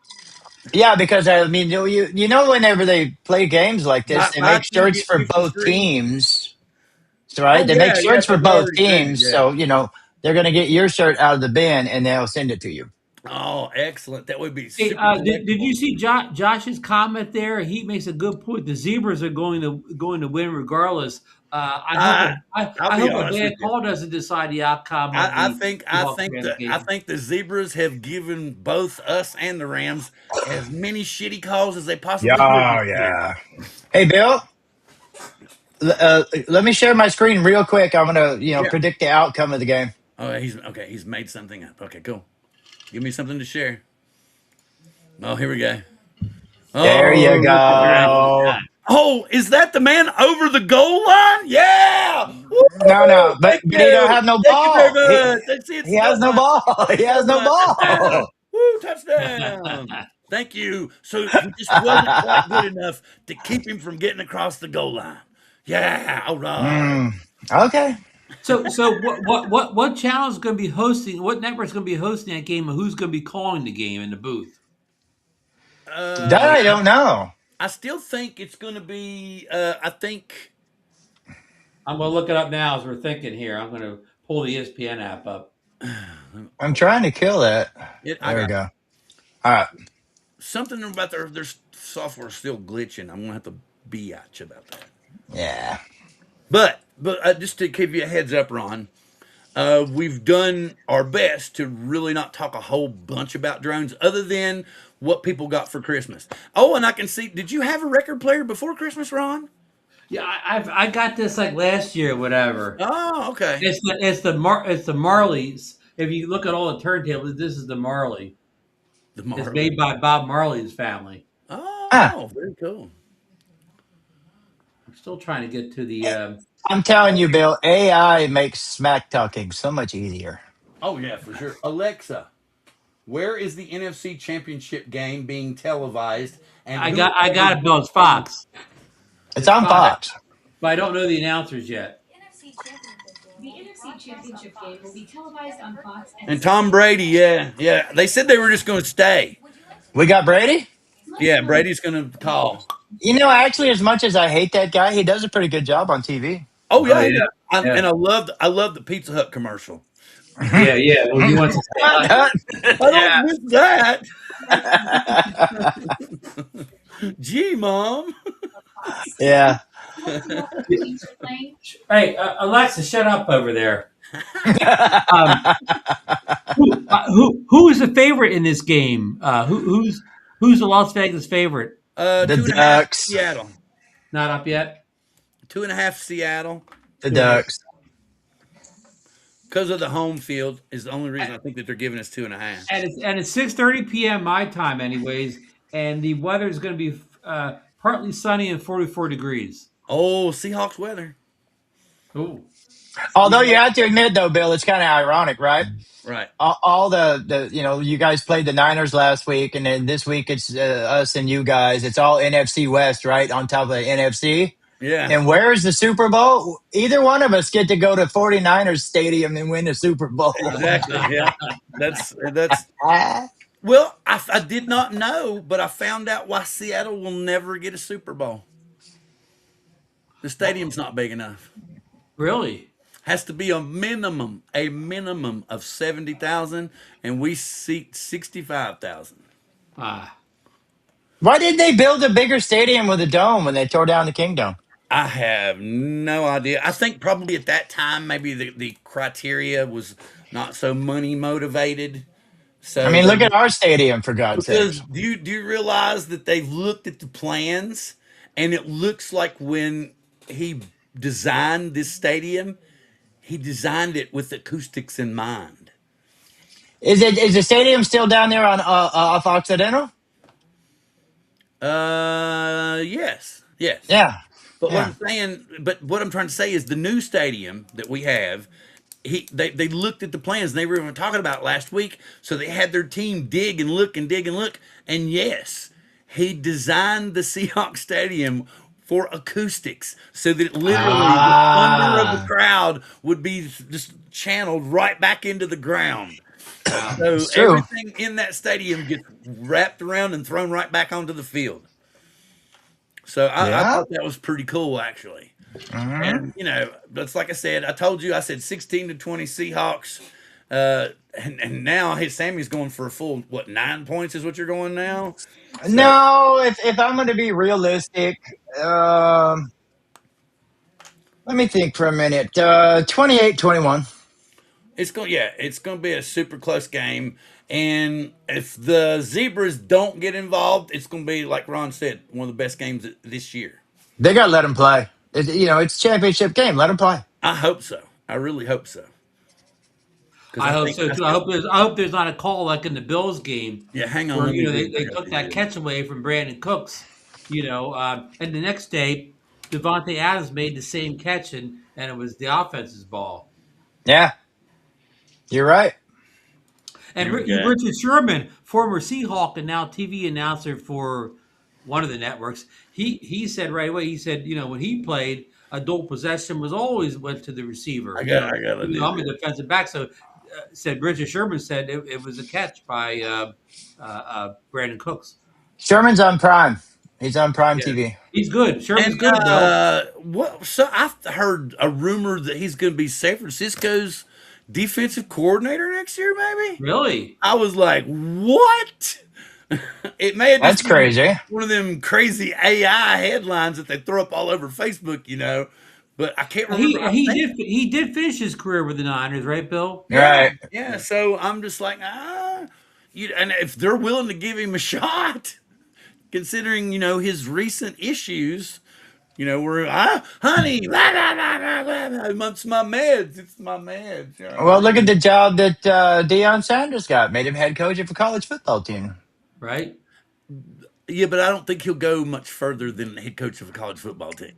Yeah, because I mean, you know, whenever they play games like this, they Buy make two shirts get for two for both free. teams. So, right? Oh They make yeah, yeah. shirts for Those are both already printed. teams, Yeah. so they're gonna get your shirt out of the bin and they'll send it to you. Oh, excellent. That would be Hey, super did collectible. you see Josh's comment there? He makes a good point. The zebras are going to win regardless. I I'll I be hope a honest with bad you. call doesn't decide the outcome of the Seahawks Rams I game. think the Zebras have given both us and the Rams as many shitty calls as they Yeah, possibly could this year. yeah. Hey, Bill, let me share my screen real quick. I'm gonna, Yeah. predict the outcome of the game. Oh, he's okay. He's made something up. Okay, cool. Give me something to share. Oh, here we go. There Oh, you look at that. go. Oh, is that the man over the goal line? Yeah. No, Woo! no, but Thank he don't you. have no Thank you very ball. much. Let's see, it's He the has goal no line. ball. It's He the has goal no line. Touchdown. ball. Woo, touchdown. Thank you. So he just wasn't quite good enough to keep him from getting across the goal line. Yeah, all right. Mm, okay. So what channel is going to be hosting? What network is going to be hosting that game, and who's going to be calling the game in the booth? That Uh, I don't know. I still think it's going to be. I think. I'm going to look it up now as we're thinking here. I'm going to pull the ESPN app up. I'm trying to kill that. I There we got go. All right. something about their software still glitching. I'm gonna have to be at you about that. Yeah. But just to give you a heads up, Ron, we've done our best to really not talk a whole bunch about drones, other than what people got for Christmas. Oh, and I can see. Did you have a record player before Christmas, Ron? Yeah, I got this like last year, whatever. Oh, okay. It's the Marleys. If you look at all the turntables, this is the Marley. The It's Marley. made by Bob Marley's family. Ah, Oh, very cool. I'm still trying to get to the. I'm telling you, Bill, AI makes smack talking so much easier. Oh yeah, for sure. Alexa, where is the NFC Championship game being televised, and who I is got it, Bill. going It's to win? Fox. It's It's on Fox, Fox. but I don't know the announcers yet. The NFC Championship game will be televised on Fox and And Tom CBS. Brady, yeah, yeah. They said they were just going to stay. We got Brady. Yeah, Brady's going to call. Actually, as much as I hate that guy, he does a pretty good job on TV. Oh Oh yeah, yeah, yeah. yeah, And I love the Pizza Hut commercial. yeah, yeah. Well, he wants to say hi. I don't Yeah. miss that. Gee, mom. Yeah. Plus, you know, other teams are playing. Hey, Alexa, shut up over there. Um, who is the favorite in this game? Who's the Las Vegas favorite? The Two and a half Ducks. Seattle. Not up yet. 2.5 Seattle. The Two and a half. Ducks. Because of the home field is the only reason I think that they're giving us 2.5. And it's 6:30 p.m. my time, anyways. And the weather is going to be partly sunny and 44 degrees. Oh, Seahawks weather. Ooh. Although you have to admit, though, Bill, it's kind of ironic, right? Right. All the you guys played the Niners last week, and then this week it's us and you guys. It's all NFC West, right? On top of the NFC. Yeah. And where's the Super Bowl? Either one of us get to go to 49ers Stadium and win the Super Bowl. Exactly. Yeah. That's Ah. well, I did not know, but I found out why Seattle will never get a Super Bowl. The stadium's not big enough. Really? Has to be a minimum of 70,000, and we seat 65,000. Ah. Why did they build a bigger stadium with a dome when they tore down the Kingdom? I have no idea. I think probably at that time, maybe the criteria was not so money motivated. I So mean, they look at our stadium, for God's because sakes. do you realize that they've looked at the plans and it looks like when he designed this stadium, he designed it with acoustics in mind. Is the stadium still down there on off Occidental? Yes, yes. Yeah, But yeah. what I'm trying to say is the new stadium that we have, they looked at the plans and they were even talking about it last week. So they had their team dig and look and dig and look. And yes, he designed the Seahawks Stadium for acoustics so that literally the thunder of the Ah, crowd would be just channeled right back into the ground. Wow. So it's true. everything in that stadium gets wrapped around and thrown right back onto the field. So I Yeah. thought that was pretty cool, actually. Mhm. And that's like I said. I told you. I said 16 to 20 Seahawks. And now hey, Sammy's going for a full what 9 points is what you're going now. So No, if I'm going to be realistic, um, let me think for a minute. 28-21. it's going to be a super close game. And if the Zebras don't get involved, it's going to be like Ron said, one of the best games this year. They got to let them play. It's championship game. Let them play. I hope so. I really hope so. Because I I hope think so I too. still, I hope there's not a call like in the Bills game yeah. Hang on, where let me read they back up took to that you. catch away from Brandon Cooks. And the next day, Devontae Adams made the same catch, and it was the offense's ball. Yeah, you're right. And Here we go. Richard Sherman, former Seahawk and now TV announcer for one of the networks, he said right away. He said, when he played, a dual possession was always went to the receiver. I gotta Even though do I'm a this. defensive back, so said Richard Sherman said it was a catch by Brandon Cooks. Sherman's on Prime. He's on Prime Yeah, TV. he's good. Sherman's And good, Bill. what? So I've heard a rumor that he's going to be San Francisco's defensive coordinator next year. Maybe Really? I was like, what? It may have That's just been crazy. one of them crazy AI headlines that they throw up all over Facebook, But I can't remember. I think, He did finish his career with the Niners, right, Bill? yeah, Right. yeah. So I'm just like, and if they're willing to give him a shot, considering his recent issues, where honey, blah, blah, blah, blah, blah, blah, it's my meds, it's my meds. Well, look at the job that Deion Sanders got. Made him head coach of a college football team. Right. Yeah, but I don't think he'll go much further than head coach of a college football team.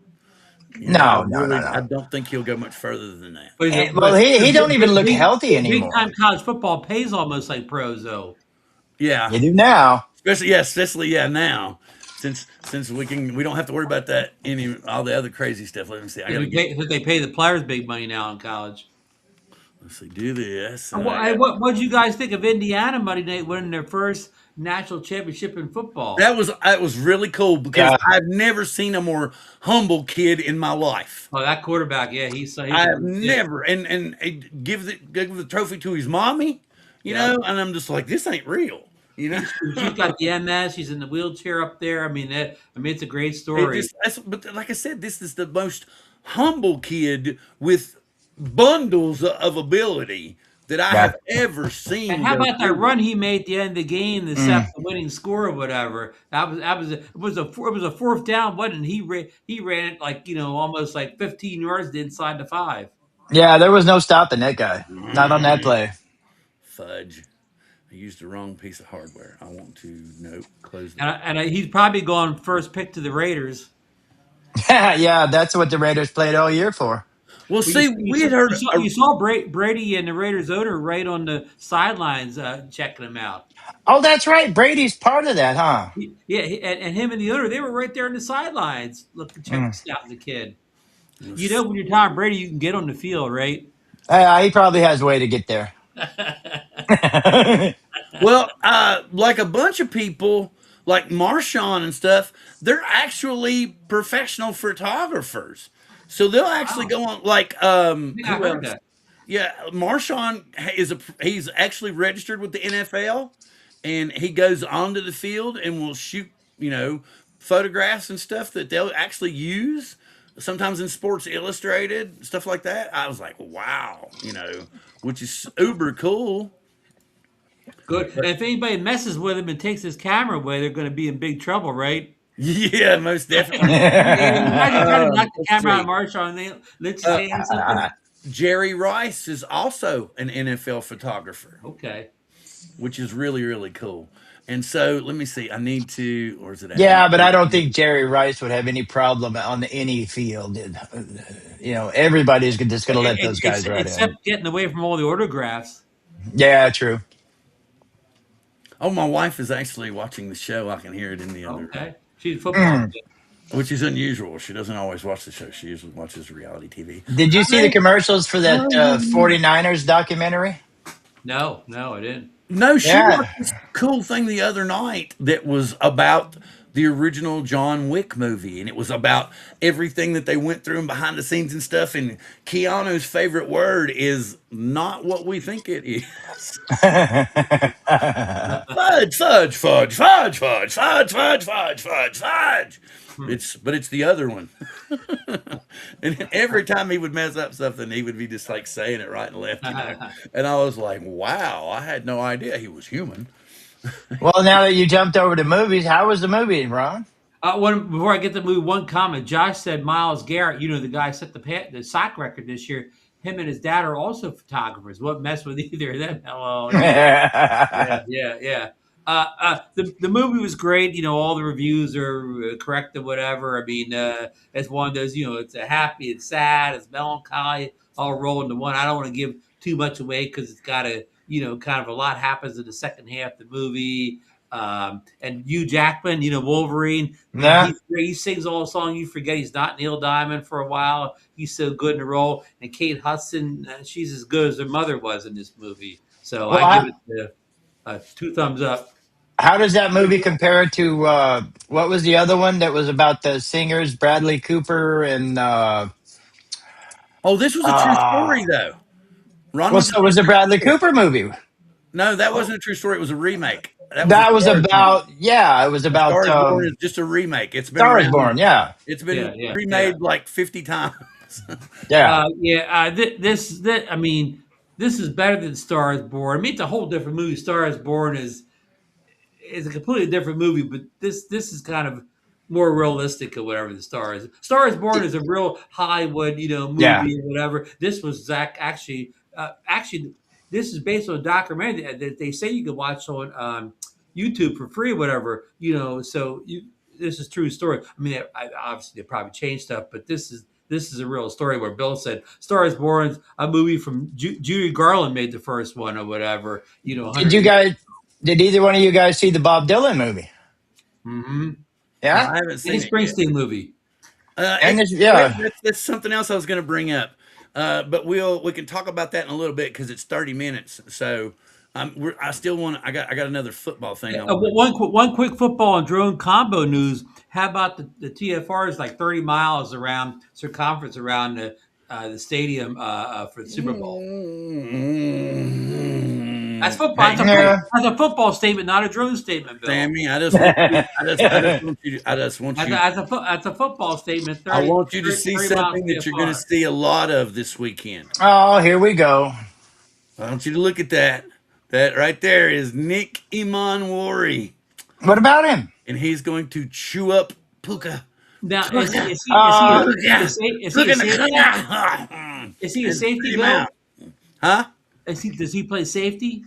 No, no, no, I no. don't think he'll go much further than that. But Well, he don't even look healthy big anymore. time college football pays almost like pros, though. Yeah, You do now. especially now, since we don't have to worry about that all the other crazy stuff. Let me see. I gotta get. Because they pay the players big money now in college. Let's see. Do this. What did you guys think of Indiana Monday night winning their first national championship in football? That was really cool because Yeah. I've never seen a more humble kid in my life. Oh, that quarterback, yeah, he's a I've legit. never and give the trophy to his mommy, Yeah. and I'm just like, this ain't real, She's got the MS. She's in the wheelchair up there. It's a great It story. just but like I said, this is the most humble kid with bundles of ability that I Yeah. have ever And seen how go about that through. run he made at the end of the game to set Mm. up the winning score or whatever? It was a fourth down, wasn't it? He ran it like almost like 15 yards to inside the 5. Yeah, there was no stopping that guy. Not on that Mm, play. Fudge. I used the wrong piece of hardware. I want to note close And, that. I, and I, he's probably gone first pick to the Raiders. Yeah, that's what the Raiders played all year for. Well, Well, you, see, you, we saw, had heard you saw you saw Brady and the Raiders owner right on the sidelines checking him out. Oh, that's right. Brady's part of that, huh? And him and the owner, they were right there on the sidelines, Mm. scouting the kid. let's When you're Tom Brady, you can get on the field, right? He probably has a way to get there. Well, like a bunch of people, like Marshawn and stuff, they're actually professional photographers. So they'll actually Wow, go on, like, I think I who heard else? that. Yeah, Marshawn he's actually registered with the NFL, and he goes onto the field and will shoot, photographs and stuff that they'll actually use sometimes in Sports Illustrated, stuff like that. I was like, wow, which is uber cool. Good. And if anybody messes with him and takes his camera away, they're going to be in big trouble, right? Yeah, most definitely. Imagine trying to knock the Let's camera out of see. Marshall and they let you Uh, say something. Jerry Rice is also an NFL photographer, Okay. which is really, really cool. And so let me see. I need to, or is it at? Yeah, but I don't think Jerry Rice would have any problem on any field. Everybody's just going to let those guys right in. Except getting away from all the autographs. Yeah, true. Oh, my wife is actually watching the show. I can hear it in the other, Okay. She's a football Mm. kid. which is unusual. She doesn't always watch the show. She usually watches reality TV. Did you see the I, commercials for that um, 49ers documentary? No, I didn't. no, she Yeah. watched this cool thing the other night that was about the original John Wick movie, and it was about everything that they went through and behind the scenes and stuff. And Keanu's favorite word is not what we think it is. Fudge, fudge, fudge, fudge, fudge, fudge, fudge, fudge, fudge, fudge. Hmm. It's the other one. And every time he would mess up something, he would be just like saying it right and left. And I was like, wow, I had no idea he was human. Well, now that you jumped over to movies, how was the movie, Ron? Before I get to the movie, one comment. Josh said Miles Garrett, the guy set the sock record this year. Him and his dad are also photographers. What mess with either of them? Hello. Yeah. The movie was great. All the reviews are correct or whatever. I mean, it's one of those. It's a happy, it's sad, it's melancholy, all rolled into one. I don't want to give too much away because it's got kind of a lot happens in the second half of the movie. And Hugh Jackman, Wolverine, Nah. he sings all the song. You forget he's not Neil Diamond for a while. He's so good in the role. And Kate Hudson, she's as good as her mother was in this movie. So Well, I give it 2 thumbs up. how does that movie compare to what was the other one that was about the singers, Bradley Cooper and Oh, this was a true story though. Ron well, went to so see was the a true Bradley story. Cooper movie. No, that wasn't a true story. It was a remake. That was a That was Star movie. about it was A about Star is Born is just a remake. It's been Star is around. Born. Yeah, It's Yeah, been yeah, yeah. remade like 50 times. yeah. I mean, this is better than Star is Born. I mean, it's a whole different movie. Star is Born is a completely different movie, but this is kind of more realistic or whatever the Star is. Star is Born is a real Hollywood, Yeah. movie or whatever. This was actually, this is based on a documentary that they say you can watch on YouTube for free or whatever. This is true story. I mean, obviously they probably changed stuff, but this is a real story where Bill said Star is Born, a movie from Judy Garland made the first one or whatever. Did 100 you years. guys? Did either one of you guys see the Bob Dylan movie? Mm-hmm. No, Yeah, I haven't Any seen it yet. Springsteen movie. and It's this, yeah. that's something else I was going to bring up, but we can talk about that in a little bit because it's 30 minutes. So I still want. I got another football thing I want. One quick football and drone combo news. How about the TFR is like 30 miles around circumference around the stadium for the Super Bowl. That's football. Hey, Yeah. That's a football statement, not a drone statement, Bill. Sammy, I just want you. I just want you. That's a football statement. I 30, want you to see 30 miles something that you're going to TFR. see a lot of this weekend. Oh, here we go. I want you to look at that. That right there is Nick Imanwari, What about him? and he's going to chew up Puka. Now, Puka. is Puka. he a Puka in the safety? corner. Is he a And safety, spit him Bill? out. Huh? Does he play safety?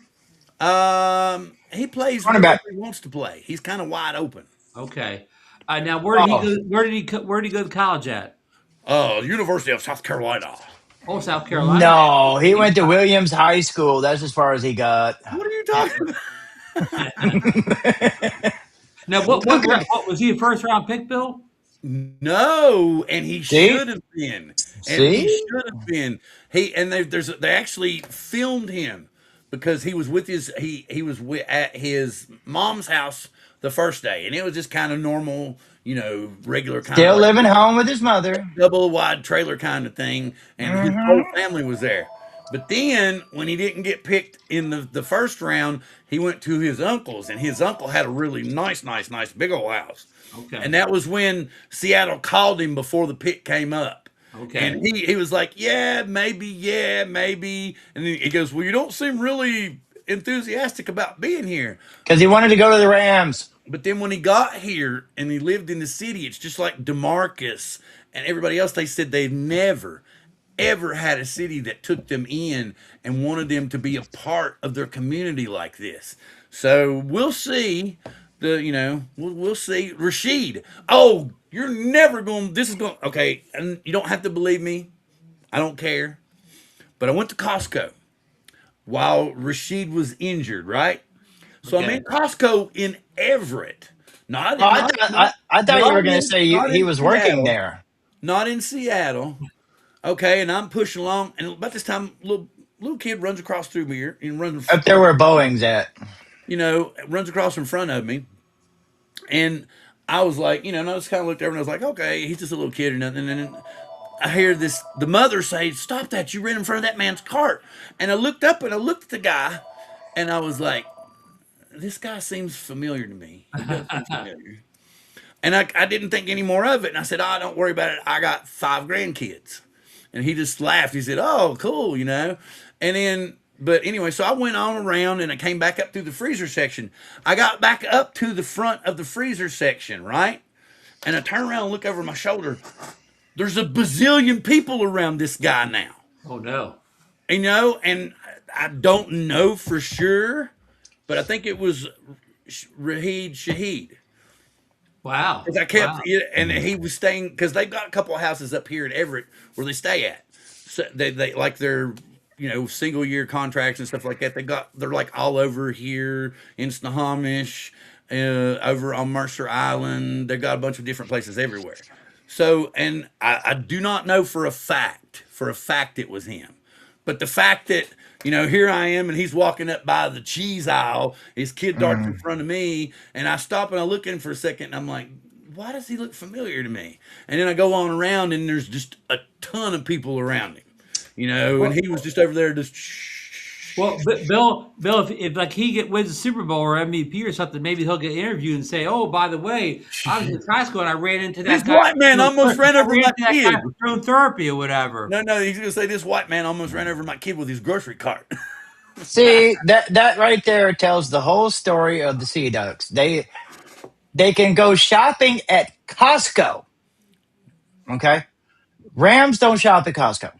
He plays wherever Cornerback. he wants to play. He's kind of wide open. Okay. Now, where did he Oh go? Where did he go to college at? University of South Carolina. Oh, South Carolina. no, he went to Williams High School. That's as far as he got. What are you talking about? Now, what was he a first round pick, Bill? No, and he See, should have been. And he see, should have been. They actually filmed him because he was with he was at his mom's house the first day, and it was just kind of normal, regular kind of still like living home with his mother. double wide trailer kind of thing, and his Hmm. whole family was there. But then when he didn't get picked in the first round, he went to his uncle's, and his uncle had a really nice big old house. Okay. And that was when Seattle called him before the pick came up. Okay. And he was like, yeah, maybe. And he goes, well, you don't seem really enthusiastic about being here. Because he wanted to go to the Rams. But then when he got here and he lived in the city, it's just like DeMarcus and everybody else. They said they've never, ever had a city that took them in and wanted them to be a part of their community like this. So we'll see. We'll see. Rashid. Oh, you're never going. This is going. Okay, and you don't have to believe me. I don't care. But I went to Costco while Rashid was injured. Right. So I'm Okay. in Costco in Everett, not Oh, not not, I thought you were not going to in say not he in was working Seattle, there. not in Seattle. Okay, and I'm pushing along, and about this time, little kid runs across through me here and runs, Up there where Boeing's at. runs across in front of me, and I was like, and I just kind of looked over and I was like, okay, he's just a little kid or nothing. And then I hear the mother say, "Stop that! You ran in front of that man's cart." And I looked up and I looked at the guy, and I was like, this guy seems familiar to me. He does seem familiar. And I didn't think any more of it. And I said, "Oh, don't worry about it. I got 5 grandkids." And he just laughed. He said, "Oh, cool." And then, but anyway, so I went on around and I came back up through the freezer section. I got back up to the front of the freezer section, right? And I turn around and look over my shoulder. There's a bazillion people around this guy now. Oh no. And I don't know for sure, but I think it was Rahid Shaheed. Wow. Because I kept, Wow. and he was staying, because they've got a couple of houses up here in Everett where they stay at. So they like their, single year contracts and stuff like that. They're like all over here in Snohomish, over on Mercer Island. They've got a bunch of different places everywhere. So, and I do not know for a fact it was him. But the fact that, here I am and he's walking up by the cheese aisle, his kid darts in front of me, and I stop and I look at him for a second and I'm like, why does he look familiar to me? And then I go on around and there's just a ton of people around him, and Well, he was just over there just, well, Bill, if like wins the Super Bowl or MVP or something, maybe he'll get interviewed and say, "Oh, by the way, I was in high school and I ran into this that guy. white man almost ran over my kid. For throwing therapy or whatever." No, he's going to say this white man almost ran over my kid with his grocery cart. See, that right there tells the whole story of the Sea Ducks. They can go shopping at Costco. Okay, Rams don't shop at Costco.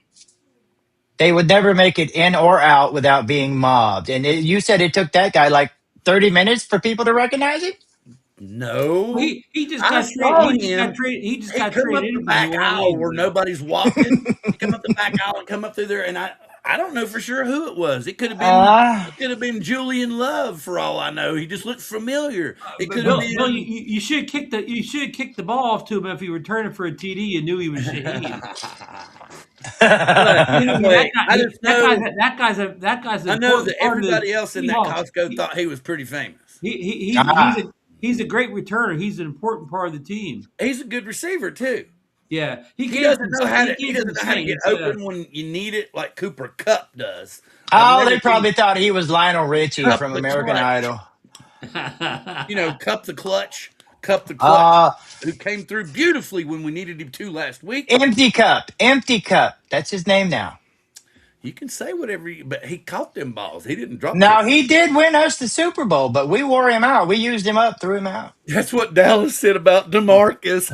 They would never make it in or out without being mobbed. And you said it took that guy like 30 minutes for people to recognize him? No, He just I got traded. saw him. He just He got come up traded the in from back New aisle Orleans. where nobody's walking. He come up the back aisle and come up through there, and I don't know for sure who it was. It could have been Uh, Julian Love for all I know. He just looked familiar. It But could have Bill, been. you should kick the ball off to him if he returned it for a TD. You knew he was Shaheed. But I mean, anyway, I just know that guy's an I know important that part of the everybody else in that Seahawks. Costco thought he was pretty famous. He's a great returner. He's an important part of the team. He's a good receiver too. Yeah, He doesn't know how to get open when you need it like Cooper Cup does. I've oh, never they probably seen thought he was Lionel Richie Cup from the American clutch. Idol. Cup the clutch, Uh, who came through beautifully when we needed him to last week. Empty Cup. That's his name now. You can say whatever, but he caught them balls. He didn't drop them. Now, he did win us the Super Bowl, but we wore him out. We used him up, threw him out. That's what Dallas said about DeMarcus.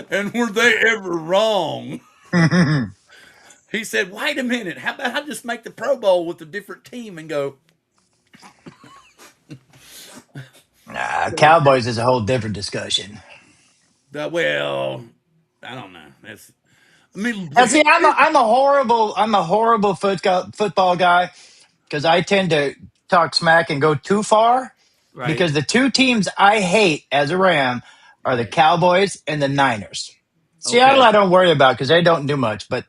And were they ever wrong? He said, "Wait a minute. How about I just make the Pro Bowl with a different team and go?" Cowboys is a whole different discussion. Well, I don't know. I mean, And see, I'm a horrible football guy because I tend to talk smack and go too far. right. Because the two teams I hate as a Ram are the Cowboys and the Niners. Seattle, Okay. I don't worry about because they don't do much. But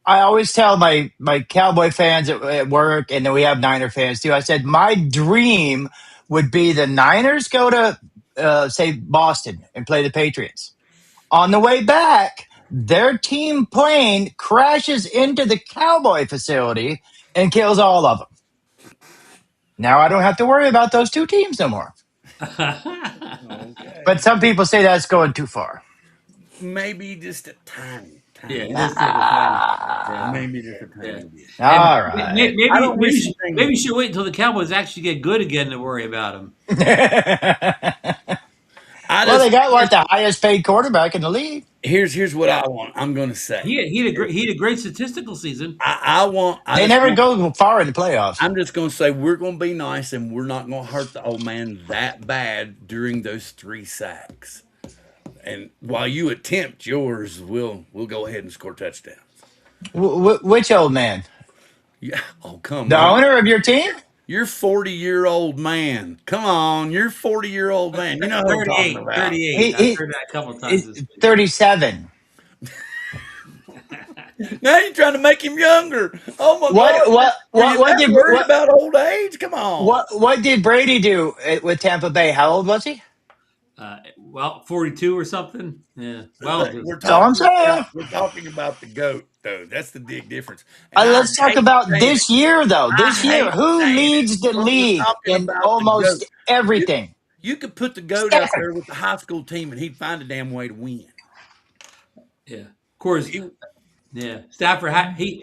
I always tell my Cowboy fans at work, and then we have Niner fans too. I said my dream would be the Niners go to say Boston and play the Patriots. On the way back, their team plane crashes into the Cowboy facility and kills all of them. Now I don't have to worry about those two teams no more. okay. But some people say that's going too far. Maybe just a tiny, Yeah, tiny. it is take a time. Yeah, Maybe just a yeah. tiny bit. All And right. I don't wish anything. maybe you should wait until the Cowboys actually get good again to worry about them. I Well, they just got what the highest paid quarterback in the league. here's what Yeah, I want. I'm going to say. he had a great statistical season. I want. I They just never want. go far in the playoffs. I'm just going to say we're going to be nice and we're not going to hurt the old man that bad during those 3 sacks. And while you attempt yours, we'll go ahead and score touchdowns. Which old man? Yeah. Oh, come The on. owner of your team? You're 40-year-old man. Come on. You're 40-year-old man. You know who I'm talking 38, about. 38. He, I've he heard that a couple of times is this week. 37. Now you're trying to make him younger. Oh my What God! what Were you what what that did worried about old age? Come on. what did Brady do with Tampa Bay? How old was he? Well, 42 or something. Yeah. Well, We're That's all I'm talking saying. about the goat though. That's the big difference. And I Let's talk hate about saying it. this year, though. This I year, hate who saying it, leads the but we're league talking in about the goat. almost You everything? you could put the goat out Stafford. there with the high school team, and he'd find a damn way to win. yeah. Of course. He- Yeah. Stafford,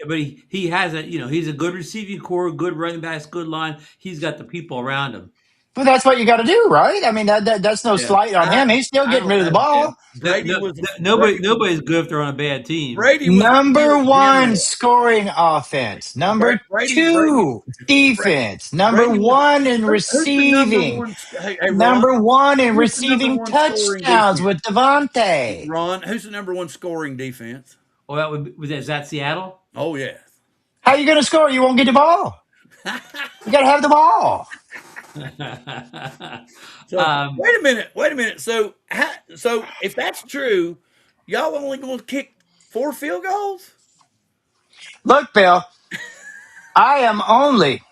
but he has a, he's a good receiving core, good running backs, good line. He's got the people around him. But that's what you got to do, right? I mean, that's no Yeah. slight on I him. He's still I getting don't rid of the know, ball. man. Brady was Nobody's good if they're on a bad team. Brady was a Number field one general. scoring offense. Number Brady two defense. Number Brady was one in who's the number receiving. one? Hey Ron, Number one in who's the number receiving one scoring touchdowns defense? with Devontae. Ron, who's the number one scoring defense? Oh, is that Seattle? Oh yes. How you going to score? You won't get the ball. You got to have the ball. So um, wait a minute. So if that's true, y'all only going to kick 4 field goals? Look, Bill, I am only,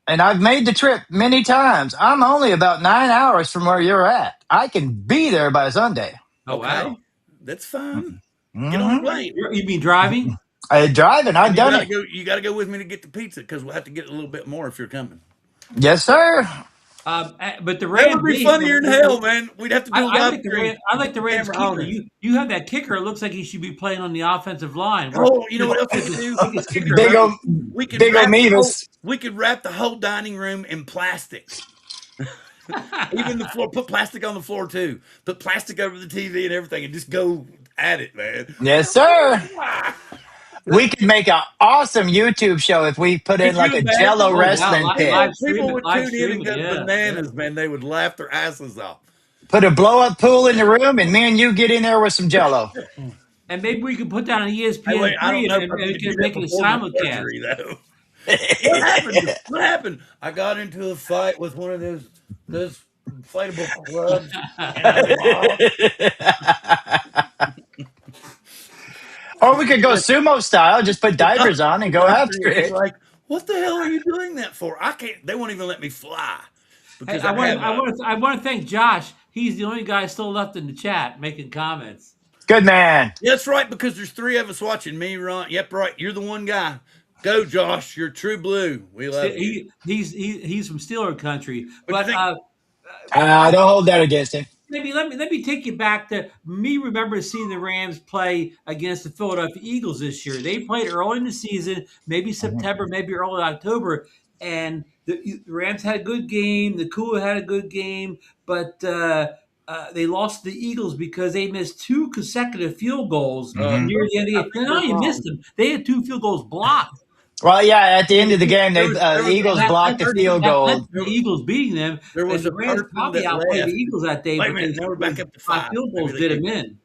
and I've made the trip many times, I'm only about 9 hours from where you're at. I can be there by Sunday. oh Okay, wow. that's fine. Get on the Mm-hmm. plane. You mean driving? I driving. I've And you done gotta it. go. You gotta go with me to get the pizza because we'll have to get a little bit more if you're coming. Yes, sir. But the That Rams, would be funnier than hell, man. We'd have to do a I live like the stream. I like the with Rams camera on kicker. him. You have that kicker. It looks like he should be playing on the offensive line. Oh, you know what else we could do? Take his We could kicker Big wrap. hurt. O, We could Big O wrap the whole. Mevis. We could wrap the whole dining room in plastic. Even the floor. Put plastic on the floor too. Put plastic over the TV and everything, and just go at it, man. Yes, sir. Ah, We could make an awesome YouTube show if we put in could like you a imagine? Jello Oh wow, wrestling pit. live stream People it, would live tune in stream and it. go Yeah, bananas, yeah. man. They would laugh their asses off. Put a blow up pool in the room, and me and you get in there with some Jello. And maybe we could put that on Hey, wait, ESPN I don't three know and if I we could do can that make it a before my simulcast. surgery, though. What happened? What happened? I got into a fight with one of those inflatable clubs, and I lost. Or we could go sumo style, just put The, doc, diapers on and the go doctor after would be it. like, "What the hell are you doing that for? I can't." They won't even let me fly Hey, because I have a. I want to thank Josh. He's the only guy still left in the chat making comments. Good man. Yeah, that's right. Because there's three of us watching. Me, Ron. Yep, right. You're the one guy. Go, Josh. You're true blue. We love you. He's from Steeler country, What you but think? Don't hold that against him. maybe let me take you back to me. Remember seeing the Rams play against the Philadelphia Eagles this year. They played early in the season, maybe September, maybe early October, and the Rams had a good game. The Kua had a good game, but they lost to the Eagles because they missed two consecutive field goals Hmm. near the end of the I game. think No, you're you wrong. missed them. They had two field goals blocked. Well, yeah, at the There end of the game, there they was there was Eagles That blocked led the to field that led goal. to the Eagles beating them, there and was the a Rams person probably that outplayed the left. Eagles that day Wait a minute. because Now we're back up to five five. field Maybe goals they did kicked them it. in.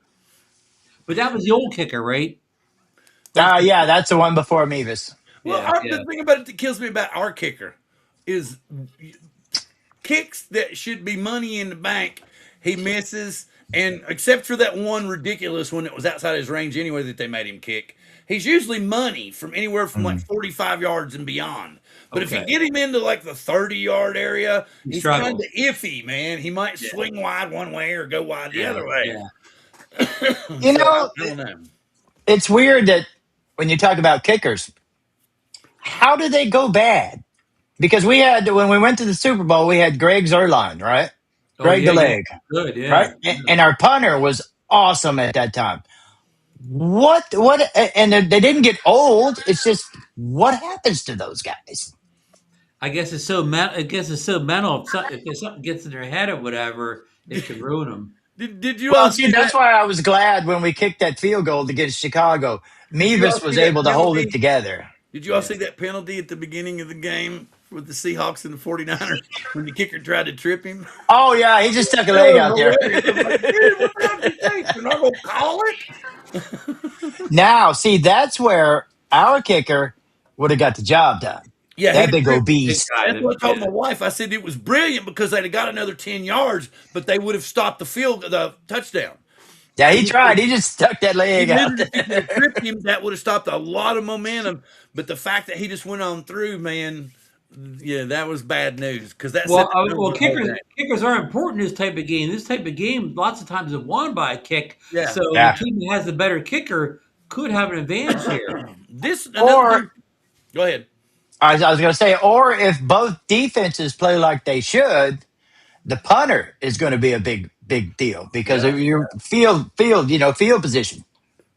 But that was the old kicker, right? That's Yeah, that's the one before Mevis. Well, yeah, yeah. the thing about it that kills me about our kicker is kicks that should be money in the bank. He misses, and except for that one ridiculous one that was outside his range anyway that they made him kick, he's usually money from anywhere from like Mhm. 45 yards and beyond. But if you Okay. get him into like the 30-yard area, He he's kind struggles. of iffy, man. He might Yeah, swing wide one way or go wide the yeah, other way. yeah. You So know, I don't know. it's weird that when you talk about kickers, how do they go bad? Because we had, when we went to the Super Bowl, we had Greg Zerline, right? Oh Greg yeah, the yeah. leg, Good, right? yeah. And our punter was awesome at that time. And they didn't get old. It's just, what happens to those guys? I guess it's so I guess it's so mental. If something gets in their head or whatever, it could ruin them. Did you all Well, see, see that's that? why I was glad when we kicked that field goal against Chicago. Did you all Mevis was see that able to hold it penalty? together. Did you all Yeah. see that penalty at the beginning of the game with the Seahawks and the 49ers when the kicker tried to trip him? Oh, yeah, he just stuck a That leg was out there. hilarious. I'm like, dude, what the hell did you think? You're not going to call it? Now, see, that's where our kicker would have got the job done. Yeah, That he'd have big old tripped. Big beast. guy. That's what I told Yeah. my wife. I said it was brilliant because they'd have got another 10 yards, but they would have stopped the touchdown. Yeah, he tried. He just stuck that He leg out. literally, if he could have tripped him, that would have stopped a lot of momentum. But the fact that he just went on through, man, yeah, that was bad news because that set Well, the tone for the whole kickers game. kickers are important in this type of game. This type of game, lots of times, is won by a kick. Yeah. So the Yeah. team that has the better kicker could have an advantage here. This another Or thing. Go ahead. I was going to say, or if both defenses play like they should, the punter is going to be a big deal because Yeah. of your field position.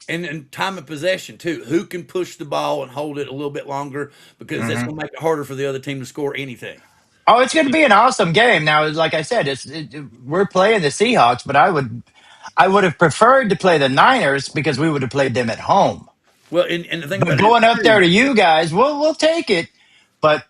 And time of possession too. Who can push the ball and hold it a little bit longer because that's Hmm. going to make it harder for the other team to score anything. Oh, it's going to be an awesome game. Now, like I said, we're playing the Seahawks, but I would have preferred to play the Niners because we would have played them at home. Well, and the thing But about it is going up there too. to you guys, we'll take it. But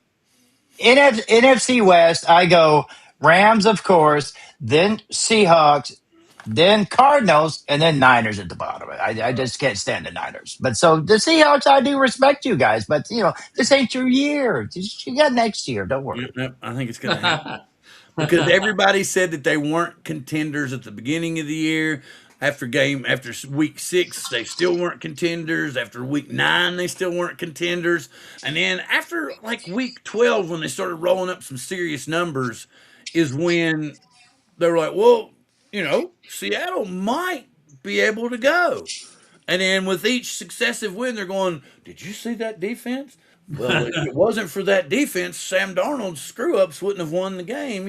NFC West, I go Rams, of course, then Seahawks, then Cardinals, and then Niners at the bottom. I just can't stand the Niners. But so the Seahawks, I do respect you guys, but this ain't your year. You got next year. Don't worry. I think it's going to happen because everybody said that they weren't contenders at the beginning of the year. After week 6, they still weren't contenders. After week 9, they still weren't contenders. And then after like week 12, when they started rolling up some serious numbers, is when they were like, well, Seattle might be able to go. And then with each successive win, they're going, did you see that defense? Well, if it wasn't for that defense, Sam Darnold's screw ups wouldn't have won the game.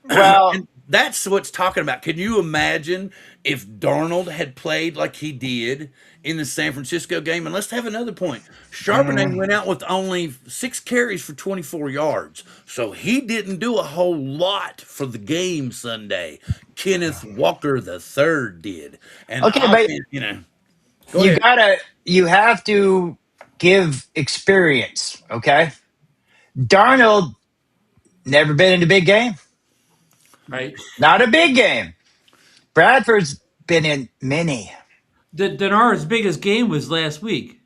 Well, And that's what's talking about. Can you imagine if Darnold had played like he did in the San Francisco game? And let's have another point. Charbonnet mm, went out with only 6 carries for 24 yards. So he didn't do a whole lot for the game Sunday. Kenneth Walker the third did. And the okay, but offense. Go ahead. you have to give experience. Okay, Darnold never been in a big game, Right. not a big game. Bradford's been in many. Denar's biggest game was last week.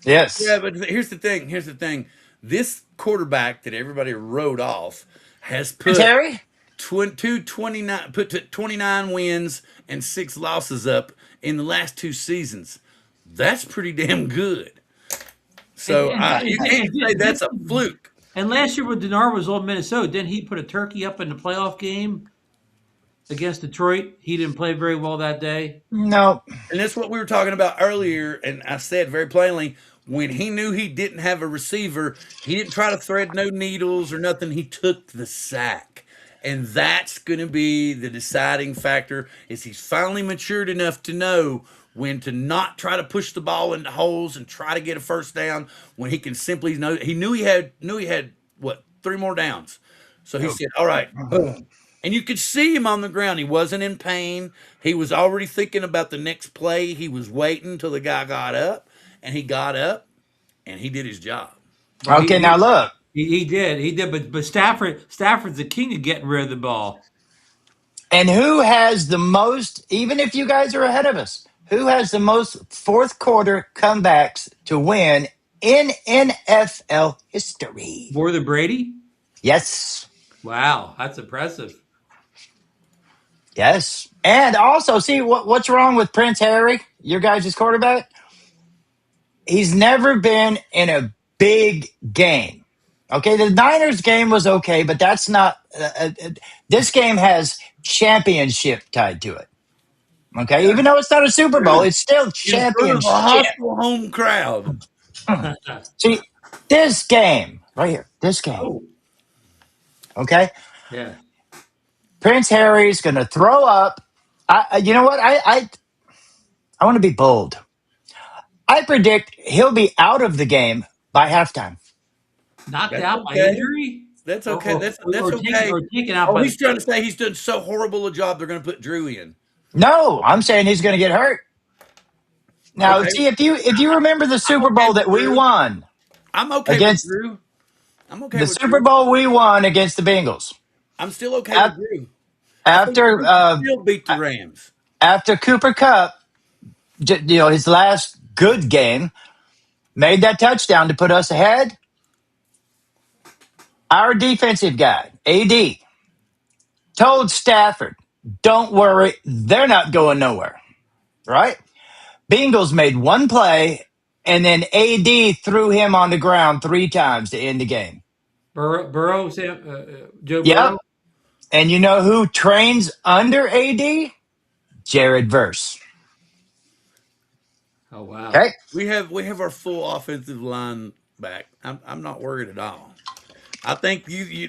Yeah, Yes, but here's the thing. Here's the thing. This quarterback that everybody wrote off has put Terry. 29 put to 29 wins and 6 losses up in the last 2 seasons. That's pretty damn good. And, So and, you and, can't say that's a and, fluke. and last year when Denar was on Minnesota, didn't he put a turkey up in the playoff game against Detroit? He didn't play very well that day. No. And that's what we were talking about earlier. And I said very plainly, when he knew he didn't have a receiver, he didn't try to thread no needles or nothing. He took the sack. And that's going to be the deciding factor is he's finally matured enough to know when to not try to push the ball into holes and try to get a first down when he can simply know he knew he had what 3 more downs. So he said, "All right, boom." And you could see him on the ground. He wasn't in pain. He was already thinking about the next play. He was waiting till the guy got up, and he got up and he did his job. Well, Okay, now look. he did, but Stafford's the king of getting rid of the ball. And who has the most, even if you guys are ahead of us, who has the most fourth quarter comebacks to win in NFL history? More than Brady? Yes. Wow, that's impressive. Yes. And also, see what's wrong with Prince Harry, your guys' quarterback? He's never been in a big game. Okay, the Niners game was okay, but that's not. This game has championship tied to it. Okay, even though it's not a Super Bowl, it's still In front of a championship. hostile home crowd. See, this game right here, this game. Oh, Okay, yeah. Prince Harry's going to throw up. You know what? I want to be bold. I predict he'll be out of the game by halftime. Knocked That's out by okay. injury? That's Or, okay. or, That's or, taken, okay. or taken out Oh, by he's trying to say he's done so horrible a job. They're going to put Drew in. No, I'm saying he's going to get hurt. Now, Okay, see if you remember the I'm Super okay Bowl with that we Drew. won I'm okay with against Drew. I'm okay the with Super Drew. Bowl we won against the Bengals I'm still okay with Af- Drew. I think after Drew can still beat the Rams. after Cooper Cup, his last good game, made that touchdown to put us ahead. Our defensive guy, AD, told Stafford, "Don't worry, they're not going nowhere." right? Bengals made one play, and then AD threw him on the ground 3 times to end the game. Burrow, Joe Yep. Burrow. And you know who trains under AD? Jared Verse. Oh wow. Okay. We have our full offensive line back. I'm not worried at all. I think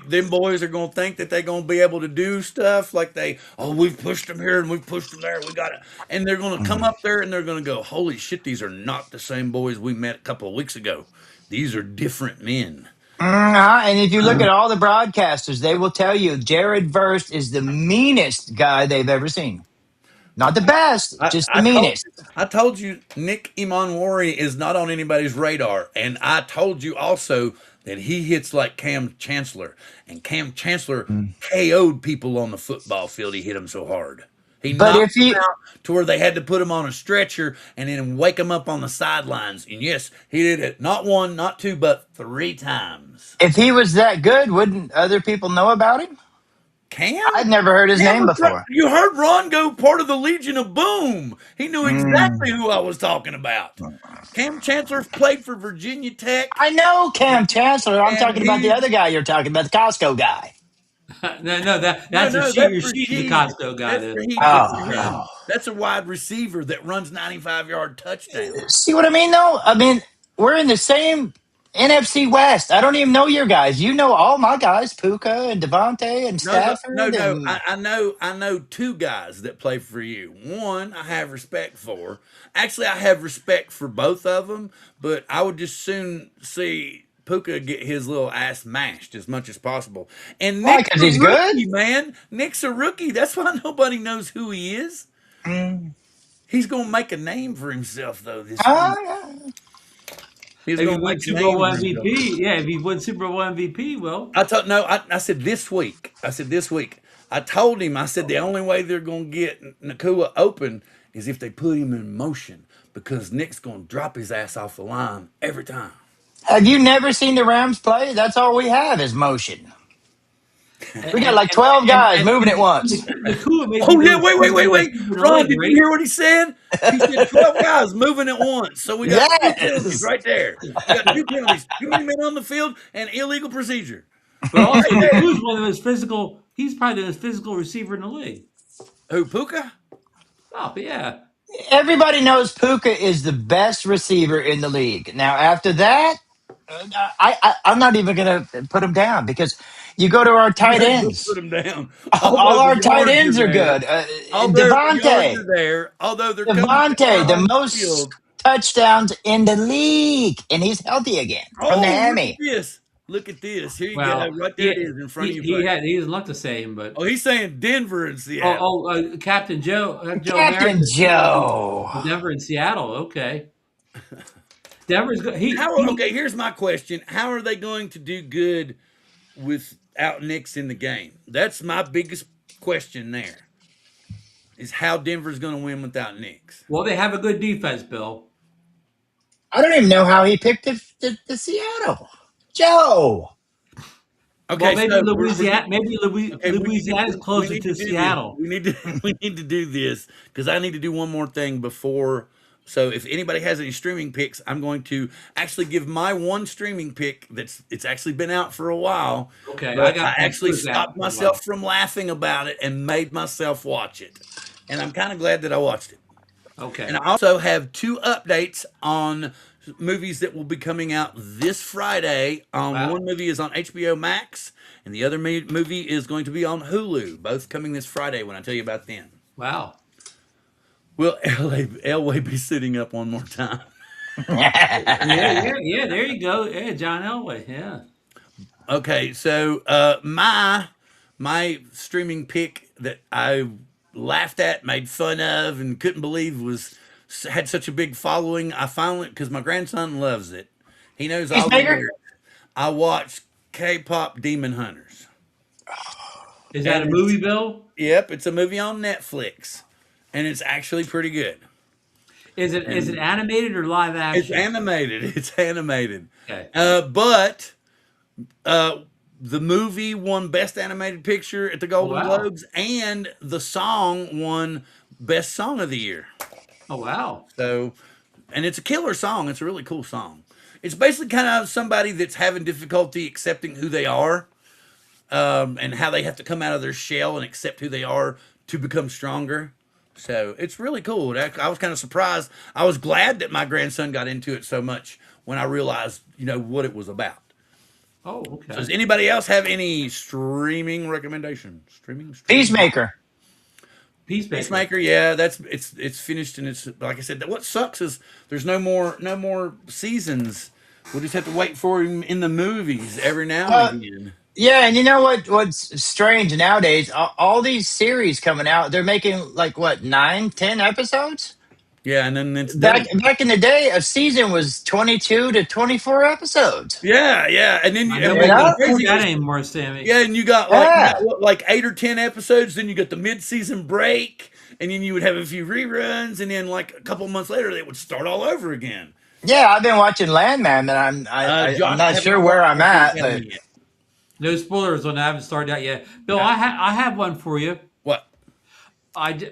them boys are gonna think that they're gonna be able to do stuff like we've pushed them here and we've pushed them there. We got it, and they're gonna come up there and they're gonna go, holy shit, these are not the same boys we met a couple of weeks ago. These are different men. And if you look at all the broadcasters, they will tell you Jared Verse is the meanest guy they've ever seen. Not the best, I, just the I told meanest. I told you Nick Imanwari is not on anybody's radar, and I told you also that he hits like Cam Chancellor, and Cam Chancellor KO'd people on the football field. He hit them so hard. He But knocked if them he out to where they had to put him on a stretcher and then wake him up on the sidelines. And yes, he did it not one, not two, but 3 times. if he was that good, wouldn't other people know about him? Cam? I'd never heard his Cam name was before. you heard Ron go part of the Legion of Boom. He knew exactly Mm. who I was talking about. Cam Chancellor played for Virginia Tech, I know Cam Chancellor. I'm and talking about the he's other guy you're talking about, the Costco guy. No, no, that's no, that's the Rasheed. Costco guy. That's There. Raheem. That's for him. Oh. That's a wide receiver that runs 95-yard touchdowns. See what I mean, though? I mean, we're in the same NFC West. I don't even know your guys. You know all my guys, Puka and Devontae and No, no, no, Stafford. no. And I know 2 guys that play for you. One I have respect for. Actually, I have respect for both of them, but I would just soon see Puka get his little ass mashed as much as possible. And why? Nick's Because a he's good? rookie, man. Nick's a rookie. That's why nobody knows who he is. Mm. He's gonna make a name for himself though this week. Yeah. He's If he gonna make wins a Super Bowl name for himself. MVP, yeah. If he wins Super Bowl MVP, well, I told no. I said this week. I said this week. I told him. I said the only way they're going to get Nakua open is if they put him in motion because Nick's going to drop his ass off the line every time. Have you never seen the Rams play? That's all we have is motion. We got like 12 guys moving at once. Nakua may be Oh yeah! the physical Wait! receiver in the Ron, league, did you right? hear what he said? He said 12 guys moving at once. So we got 2 penalties Yes. right there. We got 2 penalties: too many men on the field and illegal procedure. But also, Right there. Nakua's one of the most physical. He's probably the most physical receiver in the league. Who Puka? Oh, but yeah. Everybody knows Puka is the best receiver in the league. Now, after that, I'm not even going to put him down because you go to our tight No, don't ends. put him down. All Although the our tight yards ends are are there. good. Although the yards Devontae, are there, although they're coming Devontae, the down the most field. touchdowns in the league, and he's healthy again from the Oh, look at hammy. this. Look at this. Here you go. Well, Right there it is in front of your face. he doesn't look the same, but Oh, he's saying Denver and Seattle. Captain Joe Joe Merritt Captain Joe. Denver and Seattle. Okay, Denver's good. Okay, here's my question. How are they going to do good without Knicks in the game? That's my biggest question there. Is how Denver's going to win without Knicks. Well, they have a good defense, Bill. I don't even know how he picked the Seattle. Joe. Well, Okay, maybe so Louisiana. Maybe okay, Louisiana's we closer need to to do Seattle. this. We need to do this because I need to do one more thing before. So if anybody has any streaming picks, I'm going to actually give my one streaming pick it's actually been out for a while. Okay, But I I actually put that stopped for a while. myself from laughing about it and made myself watch it. And I'm kind of glad that I watched it. Okay. And I also have 2 updates on movies that will be coming out this Friday. Wow. One movie is on HBO Max, and the other movie is going to be on Hulu. Both coming this Friday when I tell you about them. Wow. Will Elway be sitting up one more time? Yeah. There you go. Yeah, John Elway. Yeah. Okay, so my streaming pick that I laughed at, made fun of, and couldn't believe had such a big following. I finally, because my grandson loves it, he knows He's all the bigger. lyrics. I watched K-pop Demon Hunters, Is that and a movie, Bill? it's a movie on Netflix, and it's actually pretty good. Is it And animated or live it's action? animated. It's animated. Okay. But the movie won Best Animated Picture at the Golden Wow. Globes, and the song won Best Song of the Year. Oh wow. So, and it's a killer song. It's a really cool song. It's basically kind of somebody that's having difficulty accepting who they are, and how they have to come out of their shell and accept who they are to become stronger. So it's really cool. I was kind of surprised. I was glad that my grandson got into it so much when I realized, what it was about. Oh So okay. does anybody else have any streaming recommendations? Streaming. Peacemaker. Peacemaker. Peacemaker, yeah, it's finished, and it's like I said. What sucks is there's no more seasons. We'll just have to wait for him in the movies every now and Well, again. yeah, and you know what's strange nowadays? All these series coming out, they're making like what 9, 10 episodes. Yeah, and then it's Back done. back in the day, a season was 22 to 24 episodes. Yeah, yeah, and then I and You nobody what's know? can afford crazy that is anymore, Sammy. yeah, and you got Yeah, what, like 8 or 10 episodes, then you got the mid-season break, and then you would have a few reruns, and then like a couple months later they would start all over again. yeah. I've been watching Landman, and I'm Josh, I not have sure not where watched I'm Umbrella at, but Academy yet. No spoilers on that. I haven't started out yet. Bill, Yeah. I have one for you. What?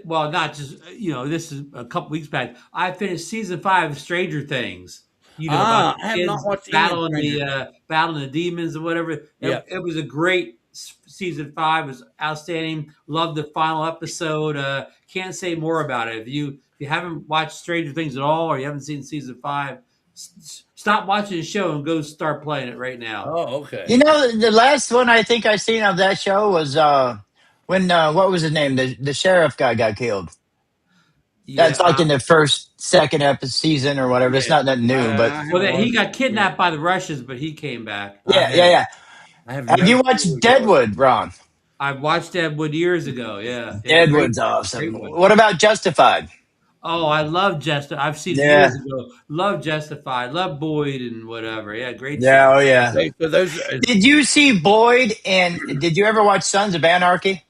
Well, not just this is a couple weeks back. I finished season 5 of Stranger Things. About the I have not kids watched any of Stranger Things. battling the demons or whatever. Yeah. It was a great season 5. It was outstanding. Loved the final episode. Can't say more about it. If you haven't watched Stranger Things at all, or you haven't seen season 5, stop watching the show and go start playing it right now. Oh, okay. you know, the last one I think I seen of that show was when what was his name? The sheriff guy got killed. Yeah. That's like in the first, second episode season or whatever. It's Yeah. not that new, but I Well, haven't he watched got it yet. kidnapped by the Russians, but he came back. I yeah, yeah, have. yeah. I have Have no you clue watched what it was. Deadwood, Ron? I watched Deadwood years ago. Yeah, yeah, Deadwood's awesome. great one. What about Justified? Oh, I love Justified. I've seen it Yeah, years ago. Love Justified. Love Boyd and whatever. Yeah, great show. yeah, oh yeah. Okay, so those. Did you see Boyd and did you ever watch Sons of Anarchy?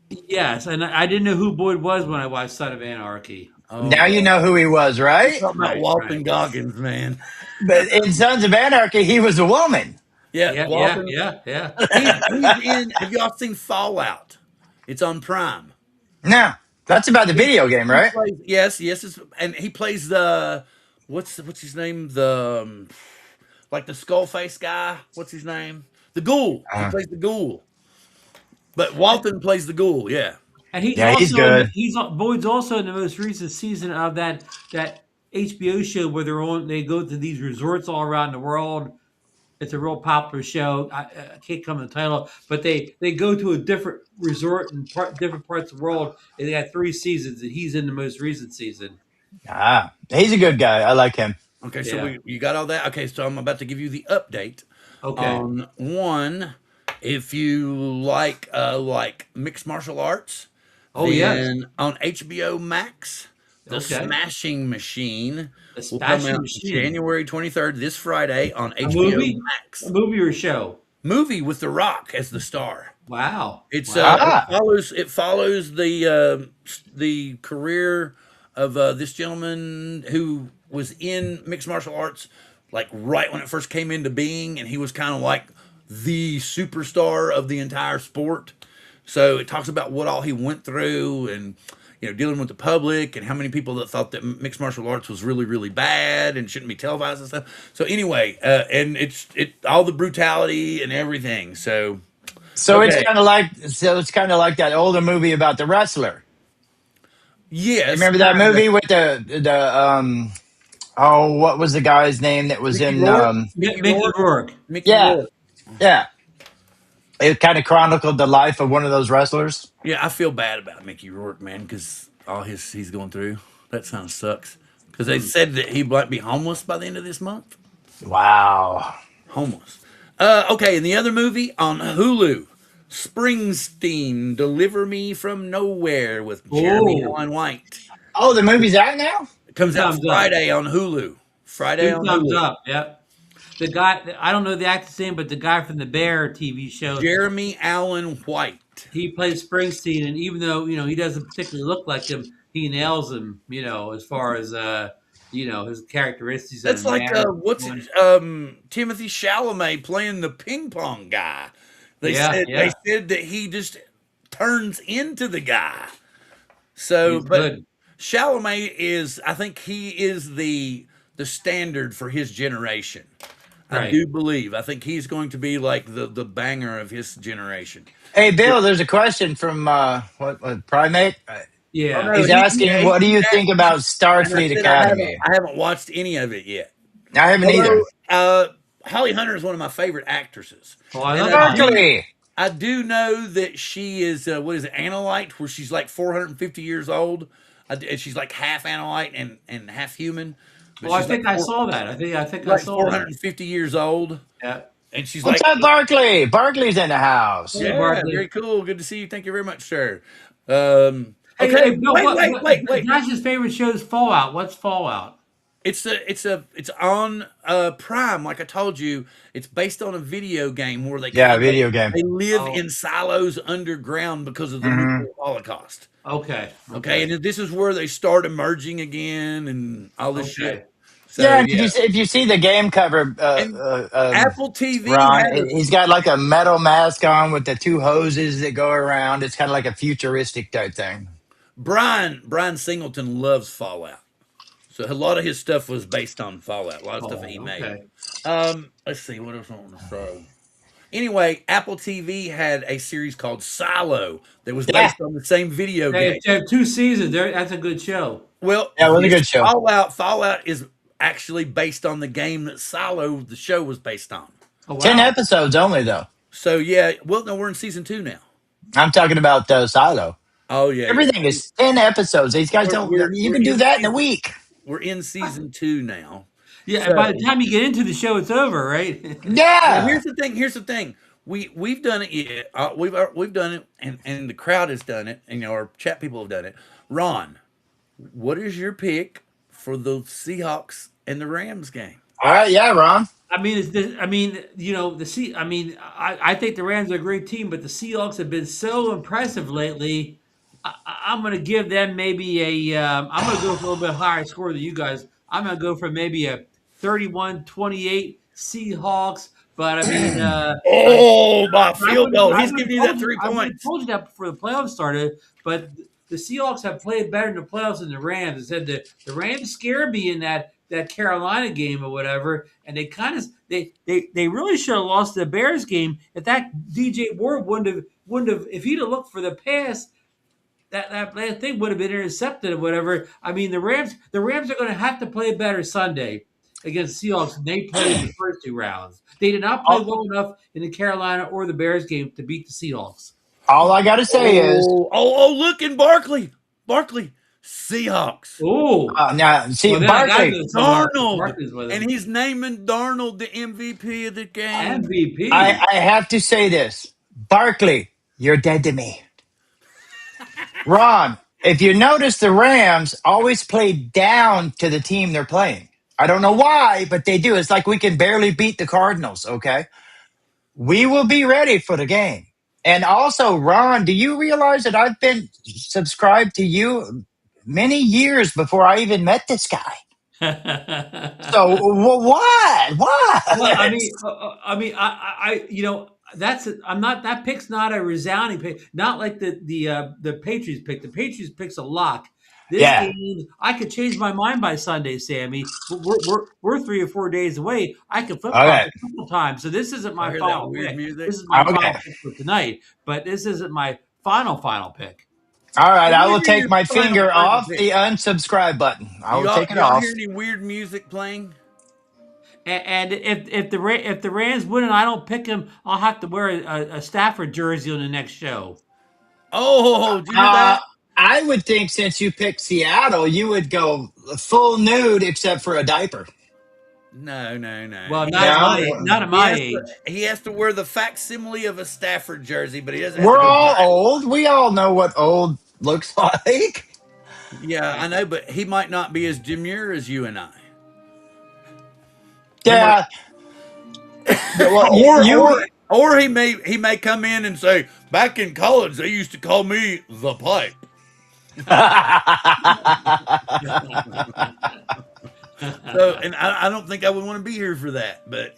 Yes, and I didn't know who Boyd was when I watched Son of Anarchy. Oh Now you God, know who he was, you're right? talking about Right, Walton right. Goggins, man. But in Sons of Anarchy, he was a woman. Yeah, Yeah, yeah, Walton. yeah, yeah. He's in. Have y'all seen Fallout? It's on Prime. No, that's about the He, video game, he right? plays. Yes, yes, and he plays the. What's his name? The like the skull face guy. What's his name? The Ghoul. He Uh, plays the Ghoul. But Walton plays the Ghoul. Yeah. And he's yeah, he's also in good. Boyd's also in the most recent season of that HBO show where they go to these resorts all around the world. It's a real popular show. I can't come to the title, but they go to a different resort in different parts of the world, and they got 3 seasons, and he's in the most recent season. He's a good guy. I like him. Okay, so Yeah. you got all that. Okay, so I'm about to give you the update Okay. on one. If you like mixed martial arts, Oh yes. then on HBO Max, The Okay. Smashing Machine The will come Smashing out Machine. January 23rd, this Friday on A HBO movie? A Max. movie or a show? Movie with The Rock as the star. Wow. It's Wow. Ah, it follows the career of this gentleman who was in mixed martial arts like right when it first came into being, and he was kind of like the superstar of the entire sport. So it talks about what all he went through, and dealing with the public, and how many people that thought that mixed martial arts was really really bad and shouldn't be televised and stuff. So anyway, and it's all the brutality and everything. So so okay, it's kind of like that older movie about the wrestler. You yes, remember that kind of. movie with the oh, what was the guy's name that was Mickey in Rourke, Mickey Mickey Rourke, Rourke. Mickey yeah, Rourke. yeah. It kind of chronicled the life of one of those wrestlers. Yeah, I feel bad about Mickey Rourke, man, because all he's going through. That kind of sucks. Because they Hmm. said that he might be homeless by the end of this month. Wow. Homeless. Okay, and the other movie on Hulu, Springsteen, Deliver Me from Nowhere with Jeremy Oh, Allen White. Oh, the movie's out now. It two comes out thumbs up. Friday on Hulu. Friday 2 on thumbs Hulu. up. Yep. The guy, I don't know the actor's name, but the guy from the Bear TV show, Jeremy Allen White. he plays Springsteen, and even though he doesn't particularly look like him, he nails him. As far as his characteristics and That's his like manner. what's Yeah, it? Timothy Chalamet playing the ping pong guy. They yeah, said they yeah. said that he just turns into the guy. So, He's but good. Chalamet is, I think he is the standard for his generation. I Right. do believe. I think he's going to be like the banger of his generation. Hey, Bill, there's a question from what Primate. Oh Yeah. no, He's asking, what do you think about and I Starfleet said Academy? I haven't watched any of it yet. I haven't either. Although Holly Hunter is one of my favorite actresses, Oh, I and love Holly. Berkeley. I do know that she is what is it, Analite, where she's like 450 years old, and she's like half Analite and half human, but Oh, I she's like think I saw that. I think I like saw that. 450 years old, Yeah. and she's What's like, up, Barkley? Barkley's in the house. Hey, yeah, Barkley. very cool, good to see you. Thank you very much, sir. Hey, Okay, Bill, wait. Josh's favorite show is Fallout. What's Fallout? It's on Prime. Like I told you, it's based on a video game where Yeah, video game. they live Oh, in silos underground because of the Hmm. nuclear holocaust. okay. Okay, Okay. and this is where they start emerging again and all this shit. Okay. So Yeah, did yeah, if you see the game cover, and Apple TV Ron, had a he's got like a metal mask on with the two hoses that go around. It's kind of like a futuristic type thing. Brian Singleton loves Fallout, so a lot of his stuff was based on Fallout. A lot of stuff that he Oh, made. okay. Let's see what else I want to say. Anyway, Apple TV had a series called Silo that was Yeah, based on the same video Hey, game. they have 2 seasons. That's a good show. Well, yeah, it was a this good show. Fallout is actually based on the game that Silo, the show, was based on. Oh, 10 wow. episodes only, though. So yeah, well, no, we're in season 2 now. I'm talking about Silo. Oh yeah. Everything is 10 episodes. These guys don't. You We're can do in that in a season week. we're in season 2 now. Yeah, and So by the time you get into the show, it's over, right? well, Yeah. here's the thing. Here's the thing. We've done it. Yeah, we've done it, and the crowd has done it, and our chat people have done it. Ron, what is your pick for the Seahawks and the Rams game? All right. Yeah, Ron. I mean, the sea. I mean, I think the Rams are a great team, but the Seahawks have been so impressive lately. I'm going to give them maybe a. I'm going to go for a little bit higher score than you guys. I'm going to go for maybe a 31-28 Seahawks. But I mean, Oh, by I field wouldn't. goal. I He's would have giving you that told you. three I would have points. told you that before the playoffs started. But the Seahawks have played better in the playoffs than the Rams. I said the Rams scared me in that Carolina game or whatever, and they kind of they really should have lost the Bears game if that DJ Ward wouldn't have if he'd have looked for the pass. That thing would have been intercepted or whatever. I mean, the Rams are going to have to play better Sunday against Seahawks than they played in the first 2 rounds. They did not play All, well enough in the Carolina or the Bears game to beat the Seahawks. all I got to say is, Look in Barkley, Seahawks. Oh, now see well then I got to Barkley. go somewhere. Darnold, Barkley's with and him. he's naming Darnold the MVP of the game. MVP. I have to say this, Barkley. You're dead to me, Ron. If you notice, the Rams always play down to the team they're playing. I don't know why, but they do. It's like we can barely beat the Cardinals. Okay, we will be ready for the game. And also, Ron, do you realize that I've been subscribed to you many years before I even met this guy? So what? Well, I What? mean, that's I'm not that pick's not a resounding pick. Not like the Patriots pick. The Patriots pick's a lock. This Yeah. game, I could change my mind by Sunday, Sammy. We're 3 or 4 days away. I can flip flop Okay. a couple times. So this isn't I my hear that final weird pick. music. This is my Okay. final pick for tonight. But this isn't my final pick. All right. Let I me will hear take your my final finger off pick. the unsubscribe button. I will take it Y'all off. hear any weird music playing? And if the Rams win and I don't pick him, I'll have to wear a Stafford jersey on the next show. Oh, do you hear Uh, that? I would think since you picked Seattle, you would go full nude except for a diaper. No. Well, He not has at No, my not at he my has age. he has to wear the facsimile of a Stafford jersey, but he doesn't have we're to go buy all it. old. We all know what old looks like. Yeah, I know, but he might not be as demure as you and I. He might, Yeah. Well, or you he may come in and say, "Back in college, they used to call me the pipe." So, and I don't think I would want to be here for that. But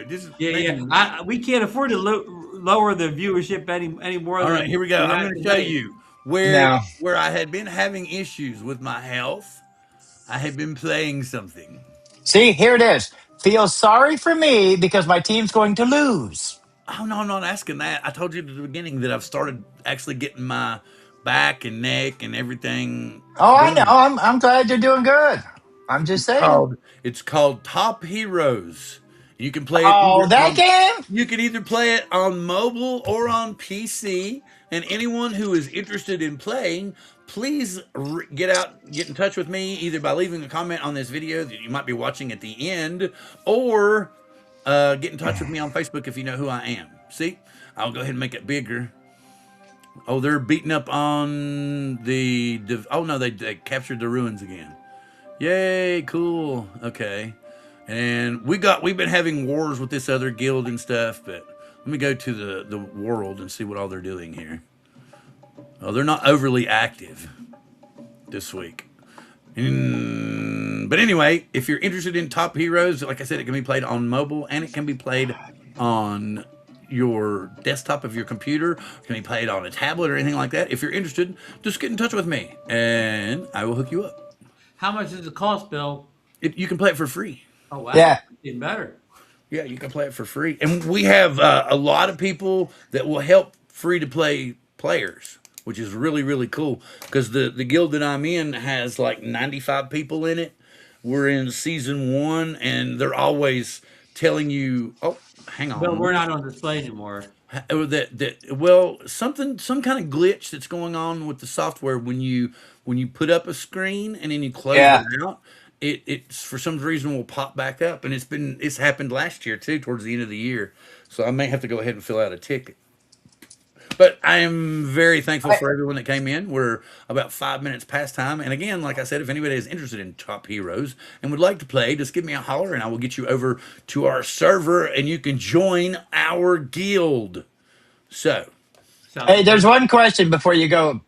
just Yeah, yeah. thinking. We can't afford to lower the viewership any more All than right, here we go. we're I'm at going to show tonight. you. where No. where I had been having issues with my health. I had been playing something. See, here it is. Feel sorry for me because my team's going to lose. Oh no, I'm not asking that. I told you at the beginning that I've started actually getting my back and neck and everything Oh, I know. going. I'm glad you're doing good. I'm just saying. It's called Top Heroes. You can play it Oh, either that on game? you can either play it on mobile or on PC. And anyone who is interested in playing, please get in touch with me either by leaving a comment on this video that you might be watching at the end, or get in touch with me on Facebook if you know who I am. See, I'll go ahead and make it bigger. Oh, they're beating up on oh no, they captured the ruins again. Yay, cool. Okay. And we've been having wars with this other guild and stuff, but let me go to the world and see what all they're doing here. Oh, they're not overly active this week. But anyway, if you're interested in Top Heroes, like I said, it can be played on mobile and it can be played on your desktop of your computer. It can be played on a tablet or anything like that. If you're interested, just get in touch with me and I will hook you up. How much does it cost, Bill? You can play it for free. Oh wow, Yeah. even better. Yeah, you can play it for free. And we have a lot of people that will help free to play players, which is really, really cool because the guild that I'm in has like 95 people in it. We're in season 1, and they're always telling you, oh, hang Bill, on. we're not on display anymore. Well, some kind of glitch that's going on with the software when you put up a screen and then you close it Yeah. out, it's for some reason will pop back up, and it's happened last year too towards the end of the year, so I may have to go ahead and fill out a ticket. But I am very thankful I, for everyone that came in. We're about 5 minutes past time. And again, like I said, if anybody is interested in Top Heroes and would like to play, just give me a holler and I will get you over to our server and you can join our guild. So, Sounds hey, good. there's one question before you go.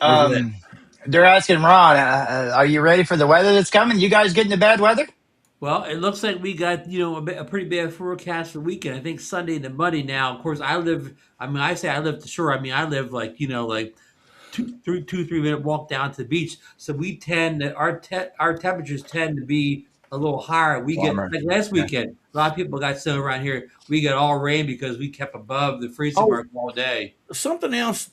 what's that? Um, they're asking Ron, are you ready for the weather that's coming? You guys getting the bad weather? Well, it looks like we got a pretty bad forecast for the weekend. I think Sunday into Monday now. Of course, I live. I mean, I say I live to shore. I mean, I live like like 3 minute walk down to the beach. So we tend to our temperatures tend to be a little higher. We get Warmer. like last Yeah. weekend. A lot of people got snow around here. We got all rain because we kept above the freezing Oh, mark all day. something else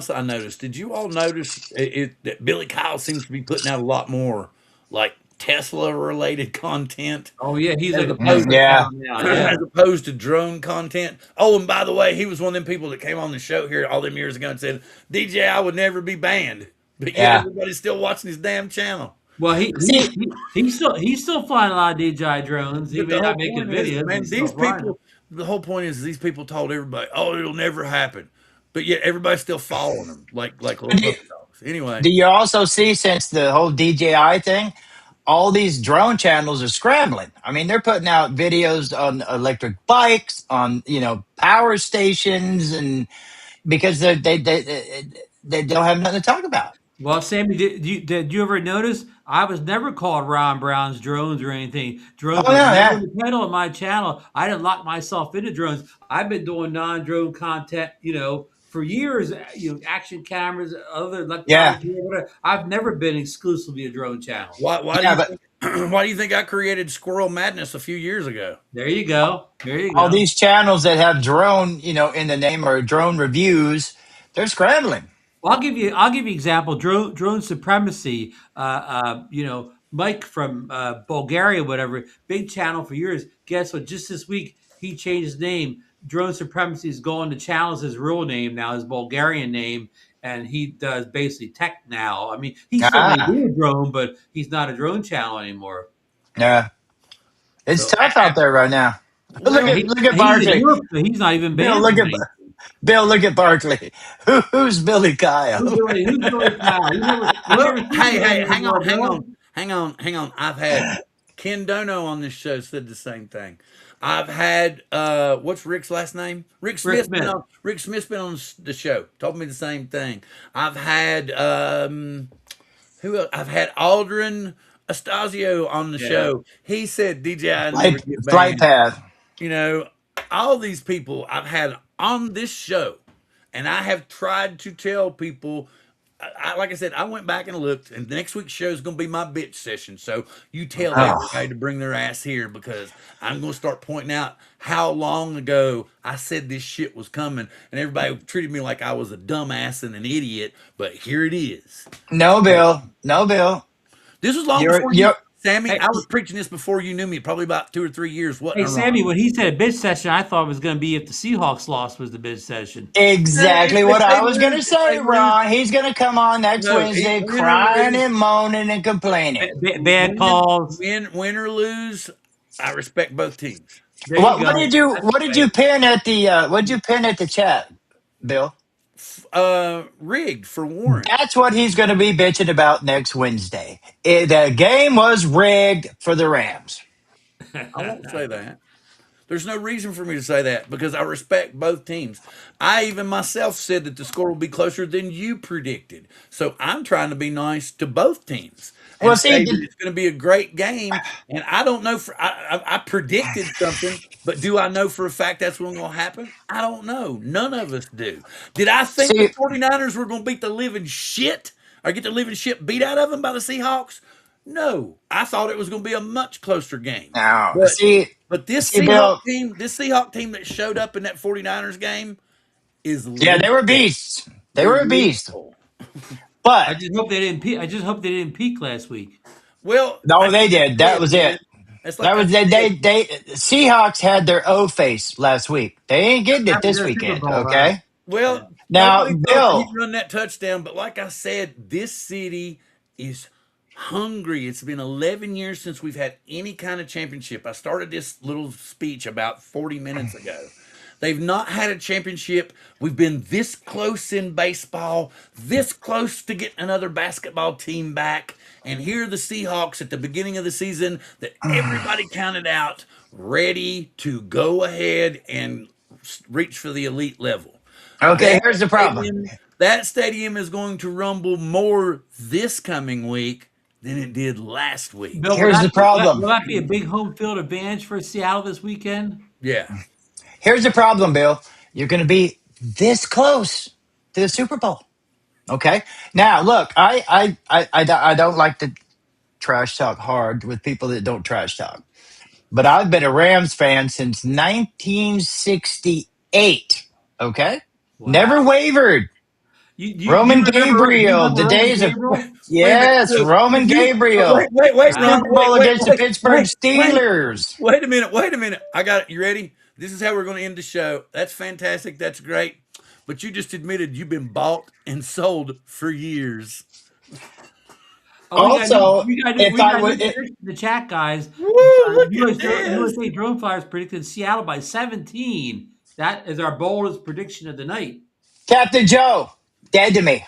I noticed. Did you all notice that Billy Kyle seems to be putting out a lot more like Tesla related content Oh yeah, he's as like a opposed Tesla Yeah. cow now. as Yeah. opposed to drone content. Oh, and by the way, he was one of them people that came on the show here all them years ago and said DJI would never be banned, but yet Yeah. everybody's still watching his damn channel. Well, he, he, See, he he's still flying a lot of DJI drones. He But may the not whole making point is, videos, but man, he's still these flying them. people. The whole point is these people told everybody, "Oh, it'll never happen," but yet everybody's still following them like little do, puppy dogs. Anyway, do you also see since the whole DJI thing, all these drone channels are scrambling? I mean, they're putting out videos on electric bikes, on power stations, and because they don't have nothing to talk about. Well, Sammy, did you ever notice I was never called Ron Brown's drones or anything? Drones Oh was no, never yeah, the title of my channel. I didn't lock myself into drones. I've been doing non-drone content, for years. Action cameras, other yeah, electronic gear, whatever. I've never been exclusively a drone channel. why do yeah. you But think why do you think I created Squirrel Madness a few years ago? There you go. There you all go. these channels that have drone, in the name or drone reviews, they're scrambling. Well, I'll give you example. Drone supremacy. Mike from Bulgaria, whatever, big channel for years. Guess what? Just this week he changed his name. Drone supremacy is going to channels his real name now, his Bulgarian name, and he does basically tech now. I mean, he still may Ah, do a drone, but he's not a drone channel anymore. yeah. It's So, tough out there right now. Look And well, at he look at he's in Barkley. Europe, so he's not even Bill, banned look from at anything. Bill. Look at Barkley. Who's Billy Kyle? Who's Billy Kyle? You well, never seen hey, Billy hey, hang before, on, hang Bill? on, hang on, hang on. I've had Ken Dono on this show said the same thing. I've had what's Rick's last name? Rick Rick Smith's been Smith. on. Rick Smith's been on the show. Told me the same thing. I've had who else? I've had Aldrin Astasio on the Yeah. show. He said DJI never Flight get flight banned. path. You know, all these people I've had on this show, and I have tried to tell people like I said, I went back and looked, and the next week's show is going to be my bitch session. So you tell Oh, everybody to bring their ass here because I'm going to start pointing out how long ago I said this shit was coming, and everybody treated me like I was a dumbass and an idiot. But here it is. no, Bill. No, Bill. This was long You're before you, you're Sammy. Hey, I was preaching this before you knew me, probably about 2 or 3 years, wasn't hey, I, Ron? Sammy, when he said a bitch session, I thought it was going to be if the Seahawks lost was the bitch session. exactly If what they I was lose, gonna if say, they lose, Ron. He's gonna come on next no, Wednesday win or crying lose, and moaning and complaining. Bad calls. win or lose, I respect both teams. There you go. What did you pin at the what did you pin at the chat, Bill? Rigged for Warren. That's what he's going to be bitching about next Wednesday. The game was rigged for the Rams. I won't say that. There's no reason for me to say that because I respect both teams. I even myself said that the score will be closer than you predicted. So I'm trying to be nice to both teams Well, and see, say that it's going to be a great game. And I don't know for I predicted something, but do I know for a fact that's what's going to happen? I don't know. None of us do. Did I think the see, 49ers were going to beat the living shit or get the living shit beat out of them by the Seahawks? No, I thought it was going to be a much closer game. now, But but see, Bill. This Seahawk team that showed up in that 49ers game is Yeah, they were lethal. beasts. They They're were a beast. lethal. But I just hope they didn't peak. I just hope they didn't peak last week. Well, no, like they I did. That said, was it. man, it's That like I was said. they Seahawks had their O face last week. They ain't getting it After this the Super weekend. Bowl, huh? Okay. Yeah. Well, Now, nobody thought that he'd Bill. run that touchdown, but like I said, this city is hungry. It's been 11 years since we've had any kind of championship. I started this little speech about 40 minutes ago. They've not had a championship. We've been this close in baseball, this close to getting another basketball team back. And here are the Seahawks at the beginning of the season that everybody counted out, ready to go ahead and reach for the elite level. Okay, That here's the problem. that stadium is going to rumble more this coming week than it did last week. Bill, Here's the problem. will that be a big home field advantage for Seattle this weekend? Yeah. Here's the problem, Bill. You're going to be this close to the Super Bowl. Okay. Now, look, I don't like to trash talk hard with people that don't trash talk, but I've been a Rams fan since 1968. Okay. Wow. Never wavered. Do you Roman remember? Do you Gabriel, remember the Roman days of, Gabriel? Wait a minute. yes, So Roman did you Gabriel, the Ron. Super Bowl against the Pittsburgh Wait. Steelers. Wait a minute. Wait a minute. I got it. You ready? This is how we're going to end the show. That's fantastic. That's great. But you just admitted you've been bought and sold for years. Oh, Also, if we I got would, new prediction in the chat, guys. Woo, look at this. USA Drone Flyers predicted Seattle by 17. That is our boldest prediction of the night. Captain Joe, dead to me.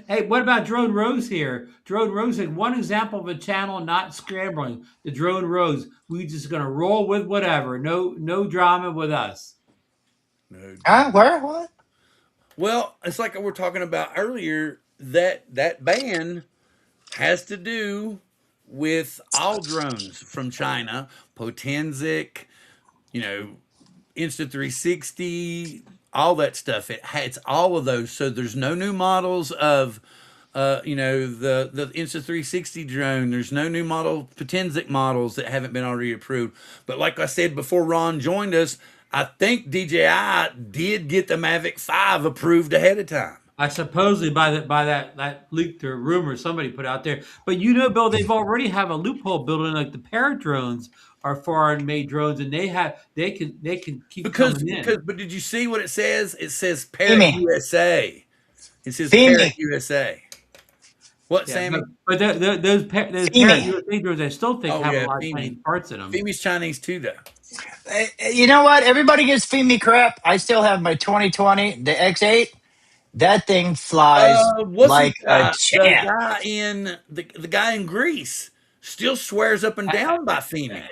Hey, what about Drone Rose here? Drone Rose had one example of a channel not scrambling. The Drone Rose. We just gonna roll with whatever. No drama with us. No Huh? drama. Where? What? Well, it's like we were talking about earlier that ban has to do with all drones from China, Potenzic, you know, Insta360, all that stuff. It's all of those. So there's no new models of, the Insta360 drone. There's no new model Potenzic models that haven't been already approved. But like I said before Ron joined us, I think DJI did get the Mavic 5 approved ahead of time. I supposedly by that leaked or rumor somebody put out there. But Bill, they've already have a loophole built in. Like the parent drones are foreign made drones, and they can keep coming in. But did you see what it says? It says Parrot Femi. USA. It says Parrot Femi. USA. What, Yeah, Sammy? but those parent Femi. USA drones, I still think Oh have a yeah, lot of Femi. Chinese parts in them. Femi's Chinese too, though. You know what? Everybody gives Femi crap. I still have my 2020, the X8. That thing flies What's his like a guy? champ. The guy in Greece still swears up and down by Femi.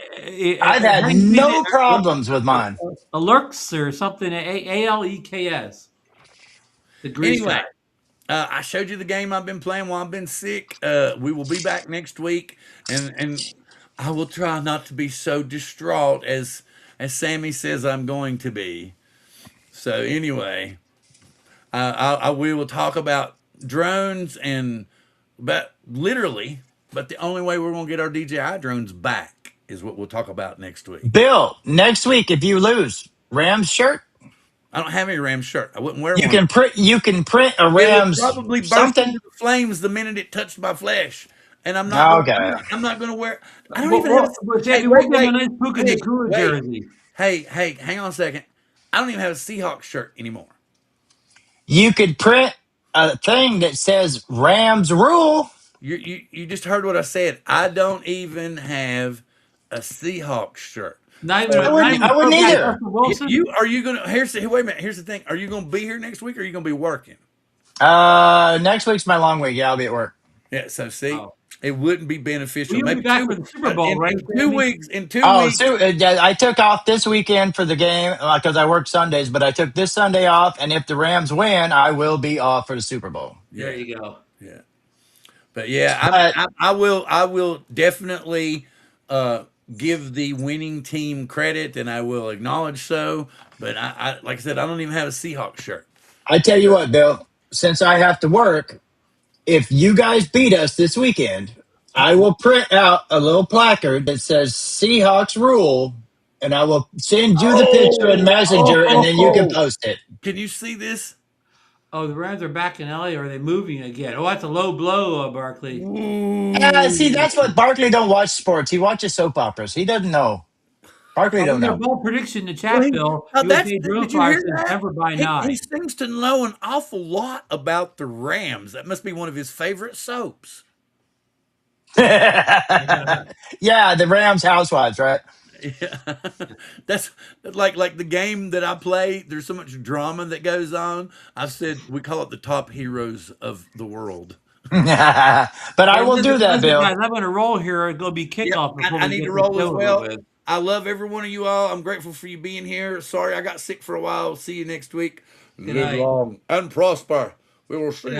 I've How had do you say no problems with mine. Alux or something? Aleks, the Greece guy. Anyway, I showed you the game I've been playing while I've been sick. We will be back next week, and I will try not to be so distraught as Sammy says I'm going to be. So anyway, We will talk about drones and but literally, but the only way we're going to get our DJI drones back is what we'll talk about next week. Bill, next week if you lose, Rams shirt, I don't have any Rams shirt. I wouldn't wear you one. can print. You can print a It would Rams probably burst something. into the flames the minute it touched my flesh, and I'm not going. Okay. I'm not going to wear. I don't even have. Well, Hey, Champion, we'll wait, give him a wait, nice Puka in the wait, cooler wait. jersey. Hey, hang on a second. I don't even have a Seahawks shirt anymore. You could print a thing that says Rams rule. You just heard what I said. I don't even have a Seahawks shirt. Not even, I So not wouldn't. even I wouldn't throwback either. Russell Wilson. are you gonna wait a minute, here's the thing. Are you gonna be here next week or are you gonna be working? Next week's my long week. Yeah, I'll be at work. Yeah, so see, Oh. it wouldn't be Well, beneficial. you'll be Maybe back for the Super Bowl, right, in two Sammy? weeks. In two Oh, weeks, so yeah, I took off this weekend for the game because I work Sundays, but I took this Sunday off, and if the Rams win, I will be off for the Super Bowl. There yeah, you go. yeah. But yeah, But I will definitely give the winning team credit, and I will acknowledge so. But like I said, I don't even have a Seahawks shirt. I tell you what, Bill, since I have to work, if you guys beat us this weekend, I will print out a little placard that says Seahawks rule, and I will send you the picture in Messenger, and then you can Oh! post it. Can you see this? Oh, the Rams are back in LA, or are they moving again? Oh, that's a low blow, Barkley. See, Ooh. that's what Barkley don't watch sports. He watches soap operas. He doesn't know. Barkley We don't got a know. bold prediction in the Well, chat, Bill. that's USA Drill did you Fire hear says that? Denver by He 9. seems to know an awful lot about the Rams. That must be one of his favorite soaps. Yeah, the Rams housewives, right? Yeah. That's like the game that I play. There's so much drama that goes on. I've said we call it the top heroes of the world. But I Hey, will do that, listen, Bill. guys, I'm going to roll here. It's going to be Yep, kickoff before I we need to get this roll as over well. with. I love every one of you all. I'm grateful for you being here. Sorry I got sick for a while. See you next week. Good Live night. long and prosper. We will see.